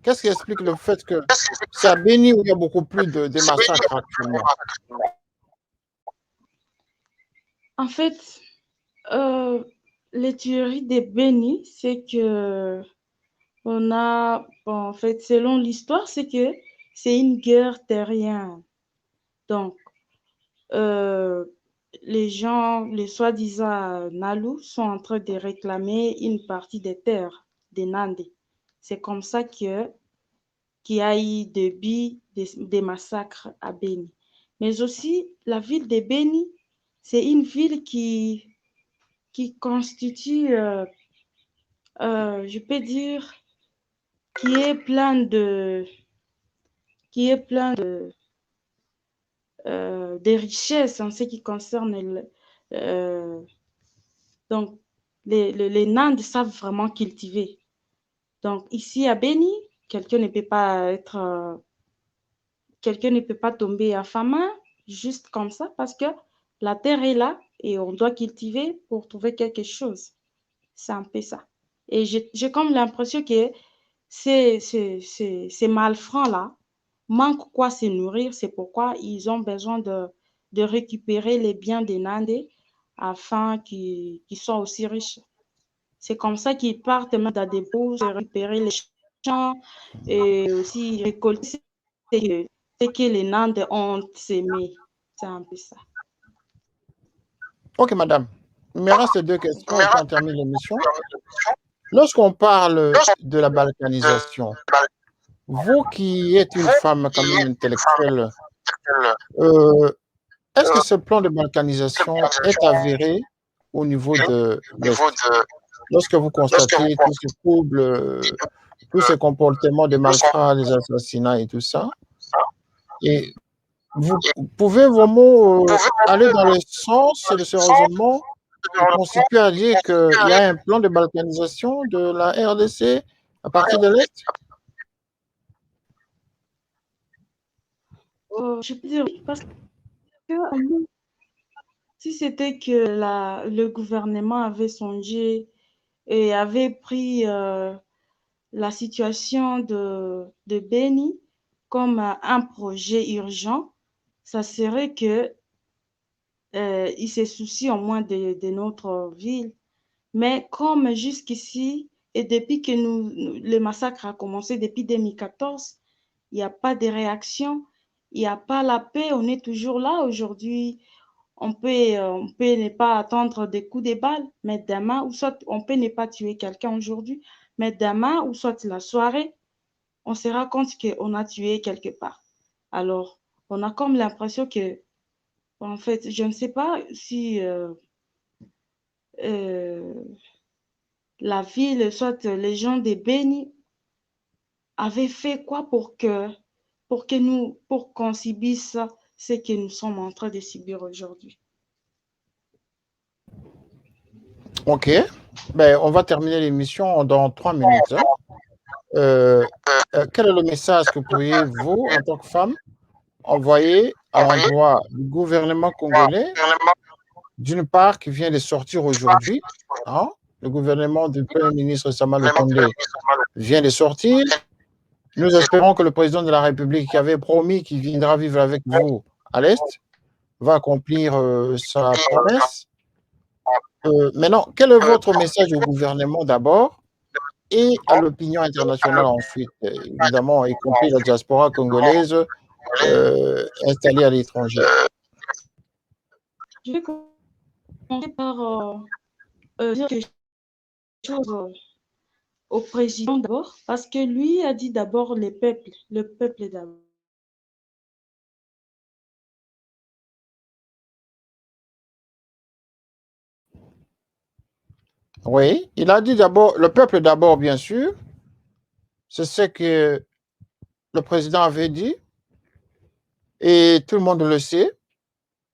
Qu'est-ce qui explique le fait que c'est à Béni où il y a beaucoup plus de massacres actuellement? En fait, les tueries des Béni, c'est que en fait, selon l'histoire, c'est que c'est une guerre terrienne. Donc, les gens, les soi-disant Nalu, sont en train de réclamer une partie des terres des Nandés. C'est comme ça qu'il y a eu des massacres à Béni. Mais aussi, la ville de Béni, c'est une ville qui constitue, je peux dire, qui est plein de, qui est plein de richesses en ce qui concerne donc les Nandes savent vraiment cultiver. Donc ici à Béni, quelqu'un ne peut pas tomber affamé juste comme ça parce que la terre est là et on doit cultiver pour trouver quelque chose. C'est un peu ça. Et j'ai comme l'impression que ces malfrats-là manquent quoi se nourrir. C'est pourquoi ils ont besoin de récupérer les biens des Nandés afin qu'ils soient aussi riches. C'est comme ça qu'ils partent même dans des bourses, récupérer les champs et aussi récolter ce que les Nandes ont sémé. C'est un peu ça. Ok, madame. Il me reste 2 questions et puis on termine l'émission. Lorsqu'on parle de la balkanisation, vous qui êtes une femme quand même intellectuelle, est-ce que ce plan de balkanisation est avéré au niveau de l'Est? Lorsque vous constatez tous ces troubles, tous ces comportements de malfrats, les assassinats et tout ça, et vous pouvez vraiment aller dans le sens de ce raisonnement qui constitue à dire qu'il y a un plan de balkanisation de la RDC à partir de l'Est? Je peux dire oui, parce que si c'était que le gouvernement avait songé et avait pris la situation de Béni comme un projet urgent, ça serait que il se soucie au moins de notre ville. Mais comme jusqu'ici, et depuis que le massacre a commencé depuis 2014, il n'y a pas de réaction, il n'y a pas la paix, on est toujours là aujourd'hui. On peut ne pas attendre des coups de balle, mais demain, ou soit on peut ne pas tuer quelqu'un aujourd'hui, mais demain, ou soit la soirée, on se rend compte qu'on a tué quelque part. Alors, on a comme l'impression que, en fait, je ne sais pas si la ville, soit les gens de Béni, avaient fait quoi pour qu'on subisse ce que nous sommes en train de subir aujourd'hui. Ok. Ben, on va terminer l'émission dans 3 minutes. Quel est le message que pourriez-vous, en tant que femme, envoyer à l'endroit du gouvernement congolais, d'une part, qui vient de sortir aujourd'hui, hein, le gouvernement du Premier ministre Sama Lukonde vient de sortir. Nous espérons que le président de la République qui avait promis qu'il viendra vivre avec vous à l'Est va accomplir sa promesse. Maintenant, quel est votre message au gouvernement d'abord et à l'opinion internationale ensuite, évidemment, y compris la diaspora congolaise installée à l'étranger? Je vais commencer par dire quelque chose au président d'abord, parce que lui a dit d'abord le peuple d'abord. Oui, il a dit d'abord, le peuple d'abord, bien sûr. C'est ce que le président avait dit. Et tout le monde le sait.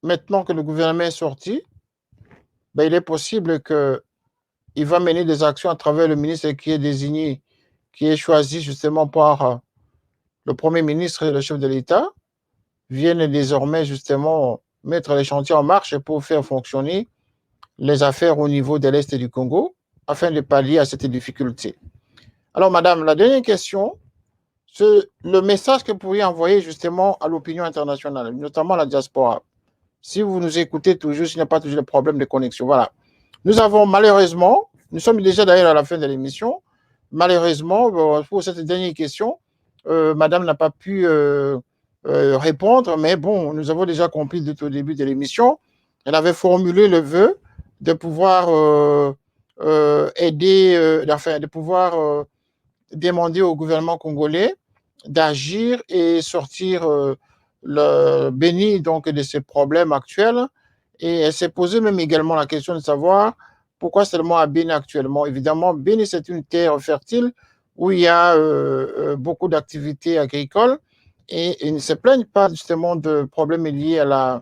Maintenant que le gouvernement est sorti, ben, il est possible que il va mener des actions à travers le ministre qui est désigné, qui est choisi justement par le Premier ministre et le chef de l'État, viennent désormais justement mettre les chantiers en marche pour faire fonctionner les affaires au niveau de l'Est du Congo afin de pallier à cette difficulté. Alors, madame, la dernière question, c'est le message que vous pourriez envoyer justement à l'opinion internationale, notamment à la diaspora. Si vous nous écoutez toujours, s'il n'y a pas toujours de problème de connexion. Voilà. Nous avons malheureusement, nous sommes déjà d'ailleurs à la fin de l'émission, malheureusement, pour cette dernière question, madame n'a pas pu répondre, mais bon, nous avons déjà compris dès au début de l'émission, elle avait formulé le vœu de pouvoir aider, enfin, de pouvoir demander au gouvernement congolais d'agir et sortir le Béni donc, de ces problèmes actuels. Et elle s'est posé même également la question de savoir pourquoi seulement à Béni actuellement. Évidemment, Béni, c'est une terre fertile où il y a beaucoup d'activités agricoles et ils ne se plaignent pas justement de problèmes liés à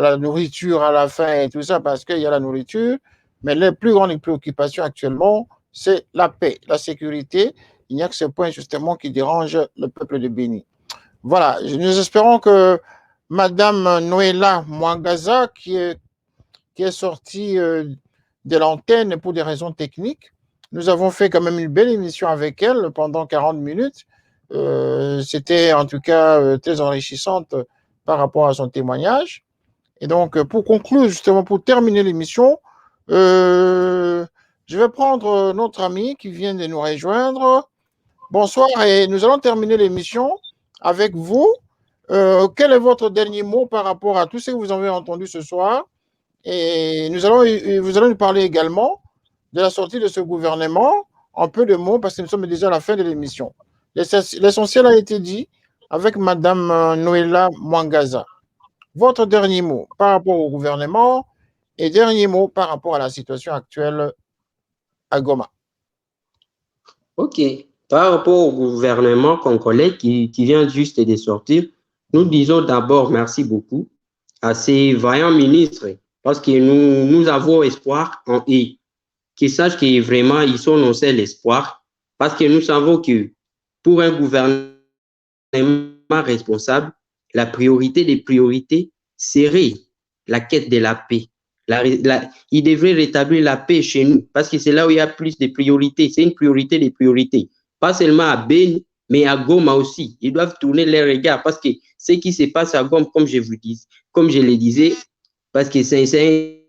la nourriture, à la faim et tout ça, parce qu'il y a la nourriture. Mais les plus grandes préoccupations actuellement, c'est la paix, la sécurité. Il n'y a que ce point justement qui dérange le peuple de Béni. Voilà, nous espérons que Madame Noéla Mwangaza, qui est sortie de l'antenne pour des raisons techniques, nous avons fait quand même une belle émission avec elle pendant 40 minutes. C'était en tout cas très enrichissante par rapport à son témoignage. Et donc, pour conclure, justement, pour terminer l'émission, je vais prendre notre ami qui vient de nous rejoindre. Bonsoir, et nous allons terminer l'émission avec vous. Quel est votre dernier mot par rapport à tout ce que vous avez entendu ce soir? Et vous allons nous parler également de la sortie de ce gouvernement en peu de mots, parce que nous sommes déjà à la fin de l'émission. L'essentiel a été dit avec Madame Noéla Mwangaza. Votre dernier mot par rapport au gouvernement et dernier mot par rapport à la situation actuelle à Goma. Ok. Par rapport au gouvernement congolais qui vient juste de sortir, nous disons d'abord merci beaucoup à ces vaillants ministres parce que nous avons espoir en eux, qu'ils sachent que vraiment ils sont nos seuls espoirs parce que nous savons que pour un gouvernement responsable, la priorité des priorités serait la quête de la paix. Il devrait rétablir la paix chez nous parce que c'est là où il y a plus de priorités. C'est une priorité des priorités. Pas seulement à Beni, mais à Goma aussi. Ils doivent tourner les regards parce que ce qui se passe à Goma, comme je le disais, parce que c'est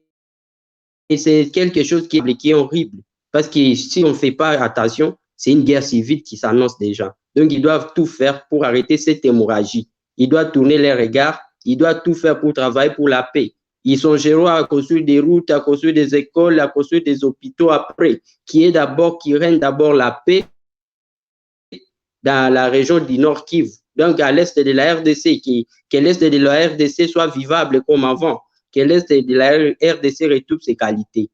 quelque chose qui est horrible. Parce que si on ne fait pas attention, c'est une guerre civile qui s'annonce déjà. Donc, ils doivent tout faire pour arrêter cette hémorragie. Ils doivent tourner les regards. Ils doivent tout faire pour travailler pour la paix. Ils songeront à construire des routes, à construire des écoles, à construire des hôpitaux après, qui règne d'abord la paix dans la région du Nord Kivu, donc à l'est de la RDC, que l'est de la RDC soit vivable comme avant, que l'est de la RDC retrouve ses qualités.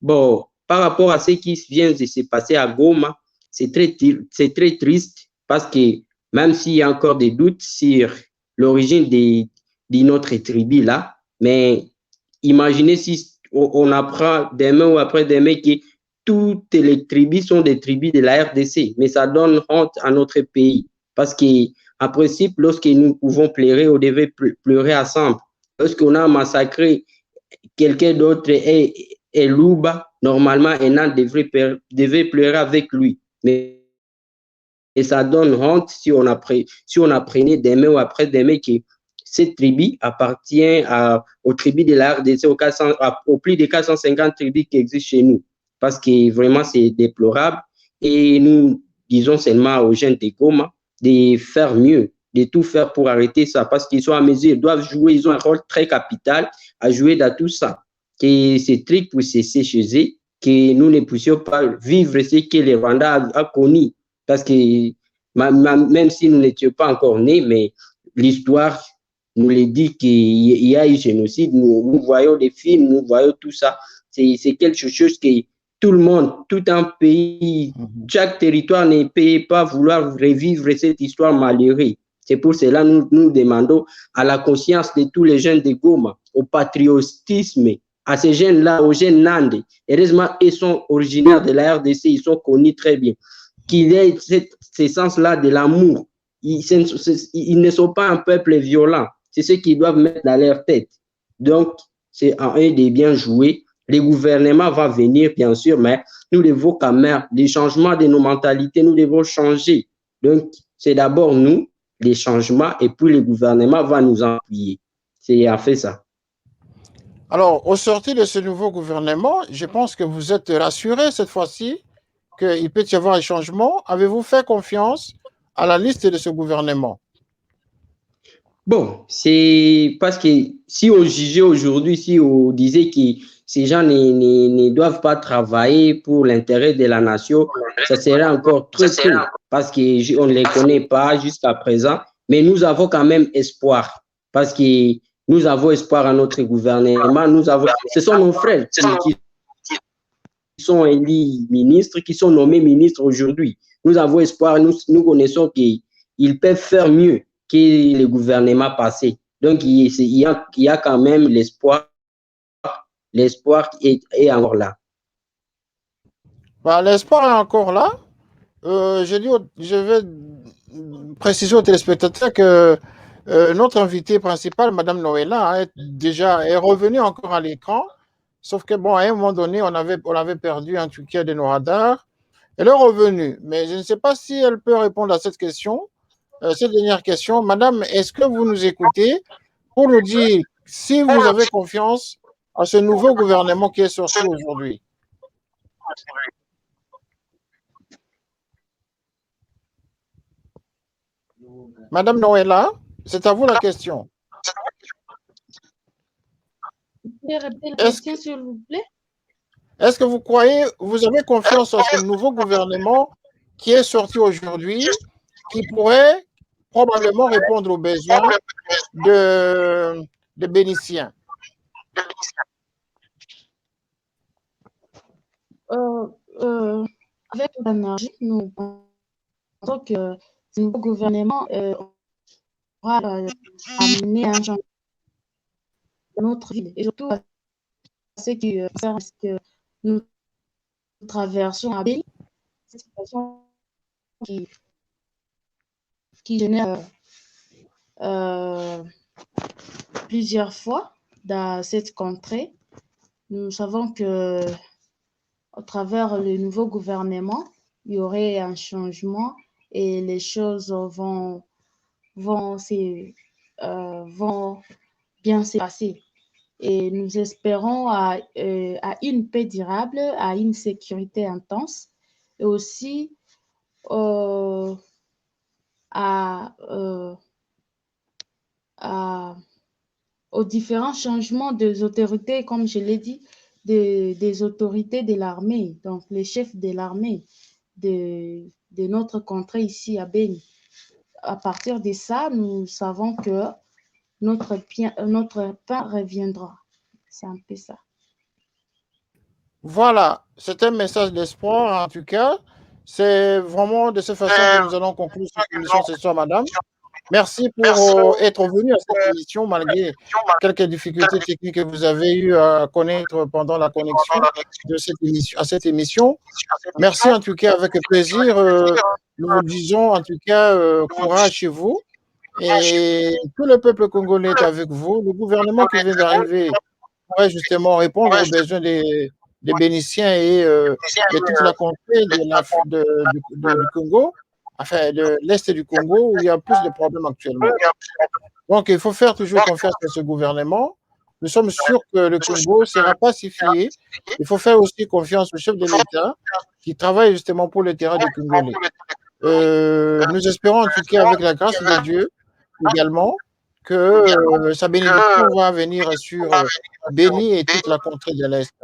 Bon, par rapport à ce qui vient de se passer à Goma, c'est très triste parce que même s'il y a encore des doutes sur l'origine de notre tribu là, mais imaginez si on apprend demain ou après-demain que toutes les tribus sont des tribus de la RDC, mais ça donne honte à notre pays. Parce qu'en principe, lorsque nous pouvons pleurer, on devait pleurer ensemble. Lorsqu'on a massacré quelqu'un d'autre et Louba, normalement, un an devait pleurer avec lui. Mais et ça donne honte si on apprenait demain ou après-demain que cette tribu appartient aux tribus de la RDC, aux plus de 450 tribus qui existent chez nous. Parce que vraiment, c'est déplorable. Et nous disons seulement aux jeunes de Goma de faire mieux, de tout faire pour arrêter ça. Parce qu'ils sont à mesure, ils ont un rôle très capital à jouer dans tout ça. Que ces trucs puissent cesser chez eux, que nous ne puissions pas vivre ce que les Rwandais a connu. Parce que même si nous n'étions pas encore nés, mais l'histoire nous le dit qu'il y a eu génocide. Nous voyons des films, nous voyons tout ça. C'est quelque chose que tout le monde, tout un pays, chaque territoire ne peut pas vouloir revivre cette histoire malheureuse. C'est pour cela que nous demandons à la conscience de tous les jeunes de Goma, au patriotisme à ces jeunes-là, aux jeunes Nandais. Heureusement, ils sont originaires de la RDC, ils sont connus très bien. Qu'il y ait ce sens-là de l'amour. Ils ne sont pas un peuple violent. C'est ce qu'ils doivent mettre dans leur tête. Donc, c'est un des bien joués. Le gouvernement va venir, bien sûr, mais nous devons quand même, des changements de nos mentalités, nous devons changer. Donc, c'est d'abord nous, les changements, et puis le gouvernement va nous appuyer. C'est en fait ça. Alors, au sortir de ce nouveau gouvernement, je pense que vous êtes rassurés cette fois-ci qu'il peut y avoir un changement. Avez-vous fait confiance à la liste de ce gouvernement? Bon, c'est parce que si on jugeait aujourd'hui, si on disait que ces gens ne doivent pas travailler pour l'intérêt de la nation, ça serait encore trop tôt parce qu'on ne les connaît pas jusqu'à présent. Mais nous avons quand même espoir parce que nous avons espoir à notre gouvernement. Ce sont nos frères qui sont élus ministres, qui sont nommés ministres aujourd'hui. Nous avons espoir, nous connaissons qu'ils peuvent faire mieux que le gouvernement passé. Donc, il y a quand même l'espoir. L'espoir est encore là. Bah, l'espoir est encore là. Je vais préciser aux téléspectateurs que notre invitée principale, Madame Noëlla, est revenue encore à l'écran. Sauf que, bon, à un moment donné, on avait perdu un tout cas de nos radars. Elle est revenue, mais je ne sais pas si elle peut répondre à cette question. Cette dernière question. Madame, est-ce que vous nous écoutez pour nous dire si vous avez confiance à ce nouveau gouvernement qui est sorti aujourd'hui? Madame Noëlla, c'est à vous la question. Est-ce que vous avez confiance en ce nouveau gouvernement qui est sorti aujourd'hui, qui pourrait probablement répondre aux besoins des Bénitiens? Avec l'énergie, nous pensons que ce nouveau gouvernement aura amené un changement dans notre ville et surtout ce qui que nous traversons à Béni, cette situation qui génère plusieurs fois dans cette contrée. Nous savons que à travers le nouveau gouvernement, il y aurait un changement et les choses vont bien se passer. Et nous espérons à une paix durable, à une sécurité intense et aussi aux différents changements des autorités, comme je l'ai dit, des autorités de l'armée, donc les chefs de l'armée de notre contrée ici à Béni. À partir de ça, nous savons que notre pain reviendra. C'est un peu ça. Voilà, c'est un message d'espoir en tout cas. C'est vraiment de cette façon que nous allons conclure cette émission ce soir, madame. Merci pour être venu à cette émission malgré quelques difficultés techniques que vous avez eu à connaître pendant la connexion à cette émission. Merci en tout cas, avec plaisir. Nous vous disons en tout cas courage chez vous. Et tout le peuple congolais est avec vous. Le gouvernement qui vient d'arriver pourrait justement répondre aux besoins des Bénitiens et de toute la contrée du Congo, enfin de l'Est du Congo, où il y a plus de problèmes actuellement. Donc, il faut faire toujours confiance à ce gouvernement. Nous sommes sûrs que le Congo sera pacifié. Il faut faire aussi confiance au chef de l'État qui travaille justement pour le terrain des Congolais. Nous espérons en tout cas, avec la grâce de Dieu, également, que sa bénédiction va venir sur Béni et toute la contrée de l'Est.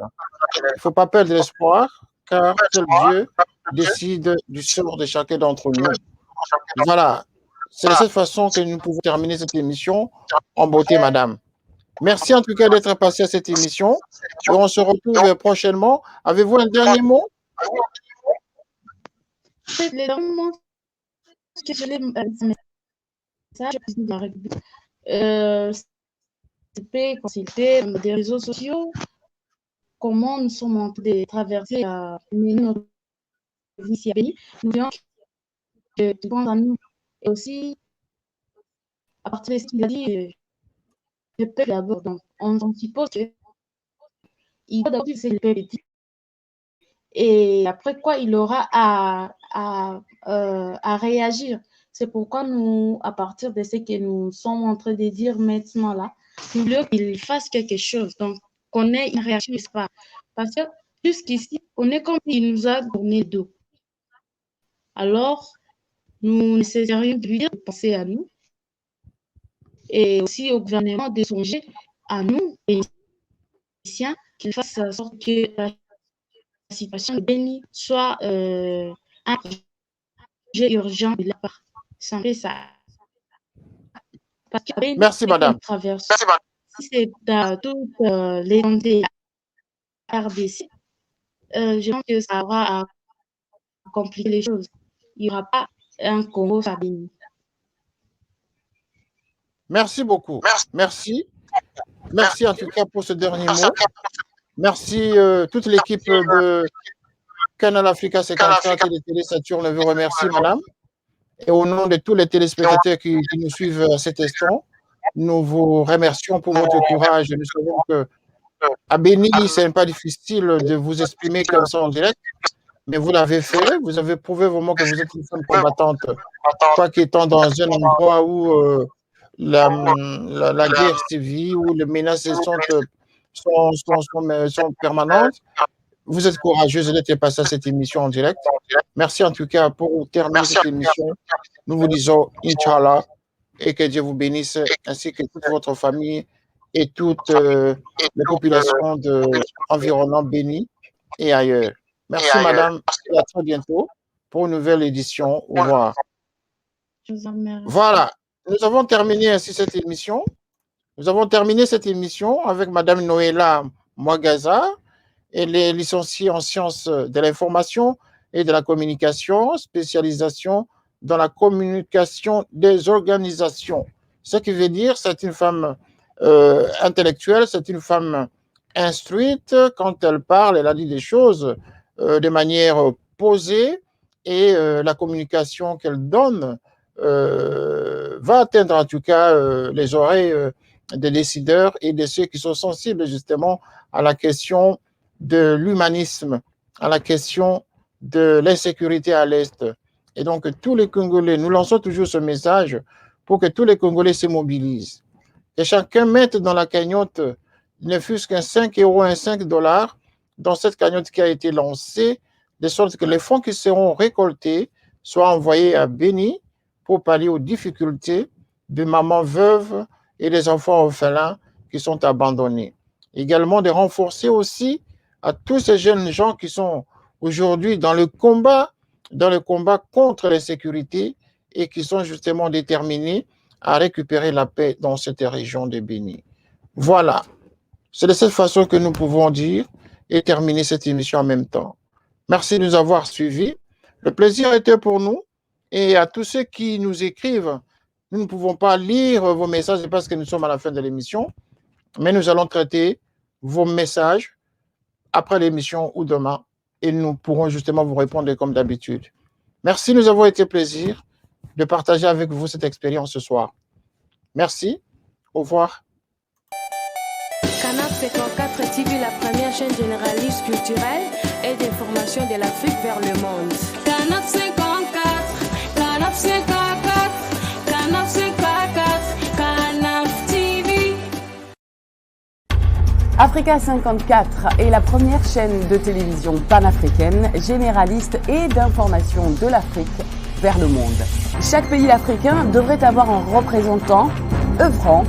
Il ne faut pas perdre l'espoir, car seul Dieu décide du sort de chacun d'entre nous. Voilà, c'est de cette façon que nous pouvons terminer cette émission en beauté, madame. Merci en tout cas d'être passé à cette émission et on se retrouve prochainement. Avez-vous un dernier mot? C'est le dernier mot que je l'ai message au président de la République. Consulter des réseaux sociaux comment nous sommes en train de traverser notre vie ici à Béni, nous voyons que tu penses à nous. Et aussi, à partir de ce qu'il a dit, le peuple d'abord. Donc, on suppose qu'il doit d'abord c'est le peuple petit. Et après quoi, il aura à réagir. C'est pourquoi nous, à partir de ce que nous sommes en train de dire maintenant là, nous voulons qu'il fasse quelque chose. Donc, qu'on ait une réaction, n'est-ce pas? Parce que jusqu'ici, on est comme s'il nous a tourné le dos. Alors, nous essayerions de lui dire de penser à nous et aussi au gouvernement de songer à nous, les Haïtiens, qu'il fasse en sorte que la situation de Béni soit un projet urgent de la part. C'est un peu ça. Parce que Béni, Merci, madame. Si c'est dans toute l'étendue de la RDC, je pense que ça aura à compliquer les choses. Il n'y aura pas un Congo à Béni. Merci beaucoup. Merci. Merci en tout cas pour ce dernier mot. Merci toute l'équipe de Canal Africa 54 et de Télé Saturne vous remercie, madame. Et au nom de tous les téléspectateurs qui nous suivent à cet instant, nous vous remercions pour votre courage. Nous savons que à Béni, ce n'est pas difficile de vous exprimer comme ça en direct, mais vous l'avez fait. Vous avez prouvé vraiment que vous êtes une femme combattante, toi qui étant dans un endroit où la guerre sévit, où les menaces sont permanentes. Vous êtes courageuse d'être passée à cette émission en direct. Merci en tout cas pour terminer cette émission. Nous vous disons Inch'Allah et que Dieu vous bénisse ainsi que toute votre famille et toutes les populations environnantes Béni et ailleurs. Merci madame et à très bientôt pour une nouvelle édition. Au revoir. Voilà, nous avons terminé ainsi cette émission. Nous avons terminé cette émission avec madame Noëlla Mwagaza. Elle est licenciée en sciences de l'information et de la communication, spécialisation dans la communication des organisations. Ce qui veut dire, c'est une femme intellectuelle, c'est une femme instruite. Quand elle parle, elle a dit des choses de manière posée et la communication qu'elle donne va atteindre en tout cas les oreilles des décideurs et de ceux qui sont sensibles justement à la question de l'humanisme, à la question de l'insécurité à l'Est. Et donc, tous les Congolais, nous lançons toujours ce message pour que tous les Congolais se mobilisent. Et chacun mette dans la cagnotte, ne fût-ce qu'un 5 € un 5 $ dans cette cagnotte qui a été lancée, de sorte que les fonds qui seront récoltés soient envoyés à Béni pour pallier aux difficultés de mamans veuves et des enfants orphelins qui sont abandonnés. Également de renforcer aussi à tous ces jeunes gens qui sont aujourd'hui dans le combat contre l'insécurité et qui sont justement déterminés à récupérer la paix dans cette région de Béni. Voilà, c'est de cette façon que nous pouvons dire et terminer cette émission en même temps. Merci de nous avoir suivis. Le plaisir était pour nous et à tous ceux qui nous écrivent. Nous ne pouvons pas lire vos messages parce que nous sommes à la fin de l'émission, mais nous allons traiter vos messages après l'émission ou demain et nous pourrons justement vous répondre comme d'habitude. Merci, nous avons été plaisir de partager avec vous cette expérience ce soir. Merci, au revoir. Canal 54 TV, la première chaîne généraliste culturelle et d'information de l'Afrique vers le monde. Canal 54, Canal 54, Canal 54, Canal TV. Africa 54 est la première chaîne de télévision panafricaine, généraliste et d'information de l'Afrique vers le monde. Chaque pays africain devrait avoir un représentant œuvrant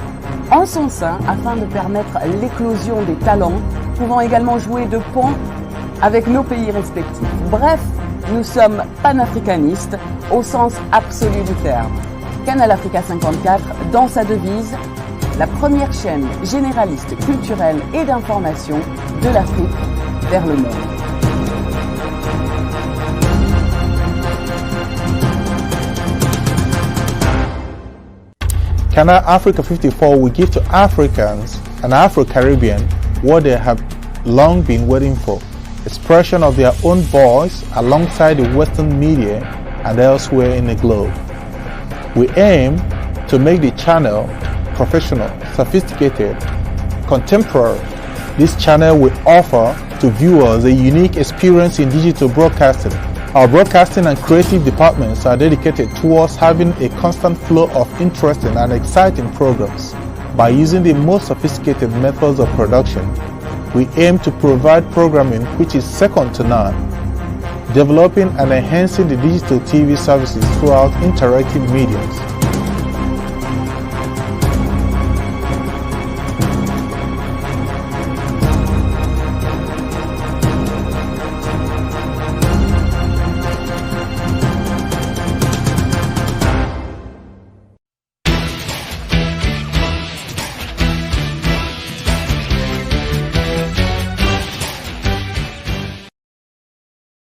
en son sein afin de permettre l'éclosion des talents, pouvant également jouer de pont avec nos pays respectifs. Bref, nous sommes panafricanistes au sens absolu du terme. Canal Africa 54, dans sa devise, la première chaîne généraliste culturelle et d'information de l'Afrique vers le monde. Canal Africa 54 will give to Africans and Afro-Caribbean what they have long been waiting for, expression of their own voice alongside the Western media and elsewhere in the globe. We aim to make the channel professional, sophisticated, contemporary. This channel will offer to viewers a unique experience in digital broadcasting. Our broadcasting and creative departments are dedicated towards having a constant flow of interesting and exciting programs. By using the most sophisticated methods of production, we aim to provide programming which is second to none, developing and enhancing the digital TV services throughout interactive mediums.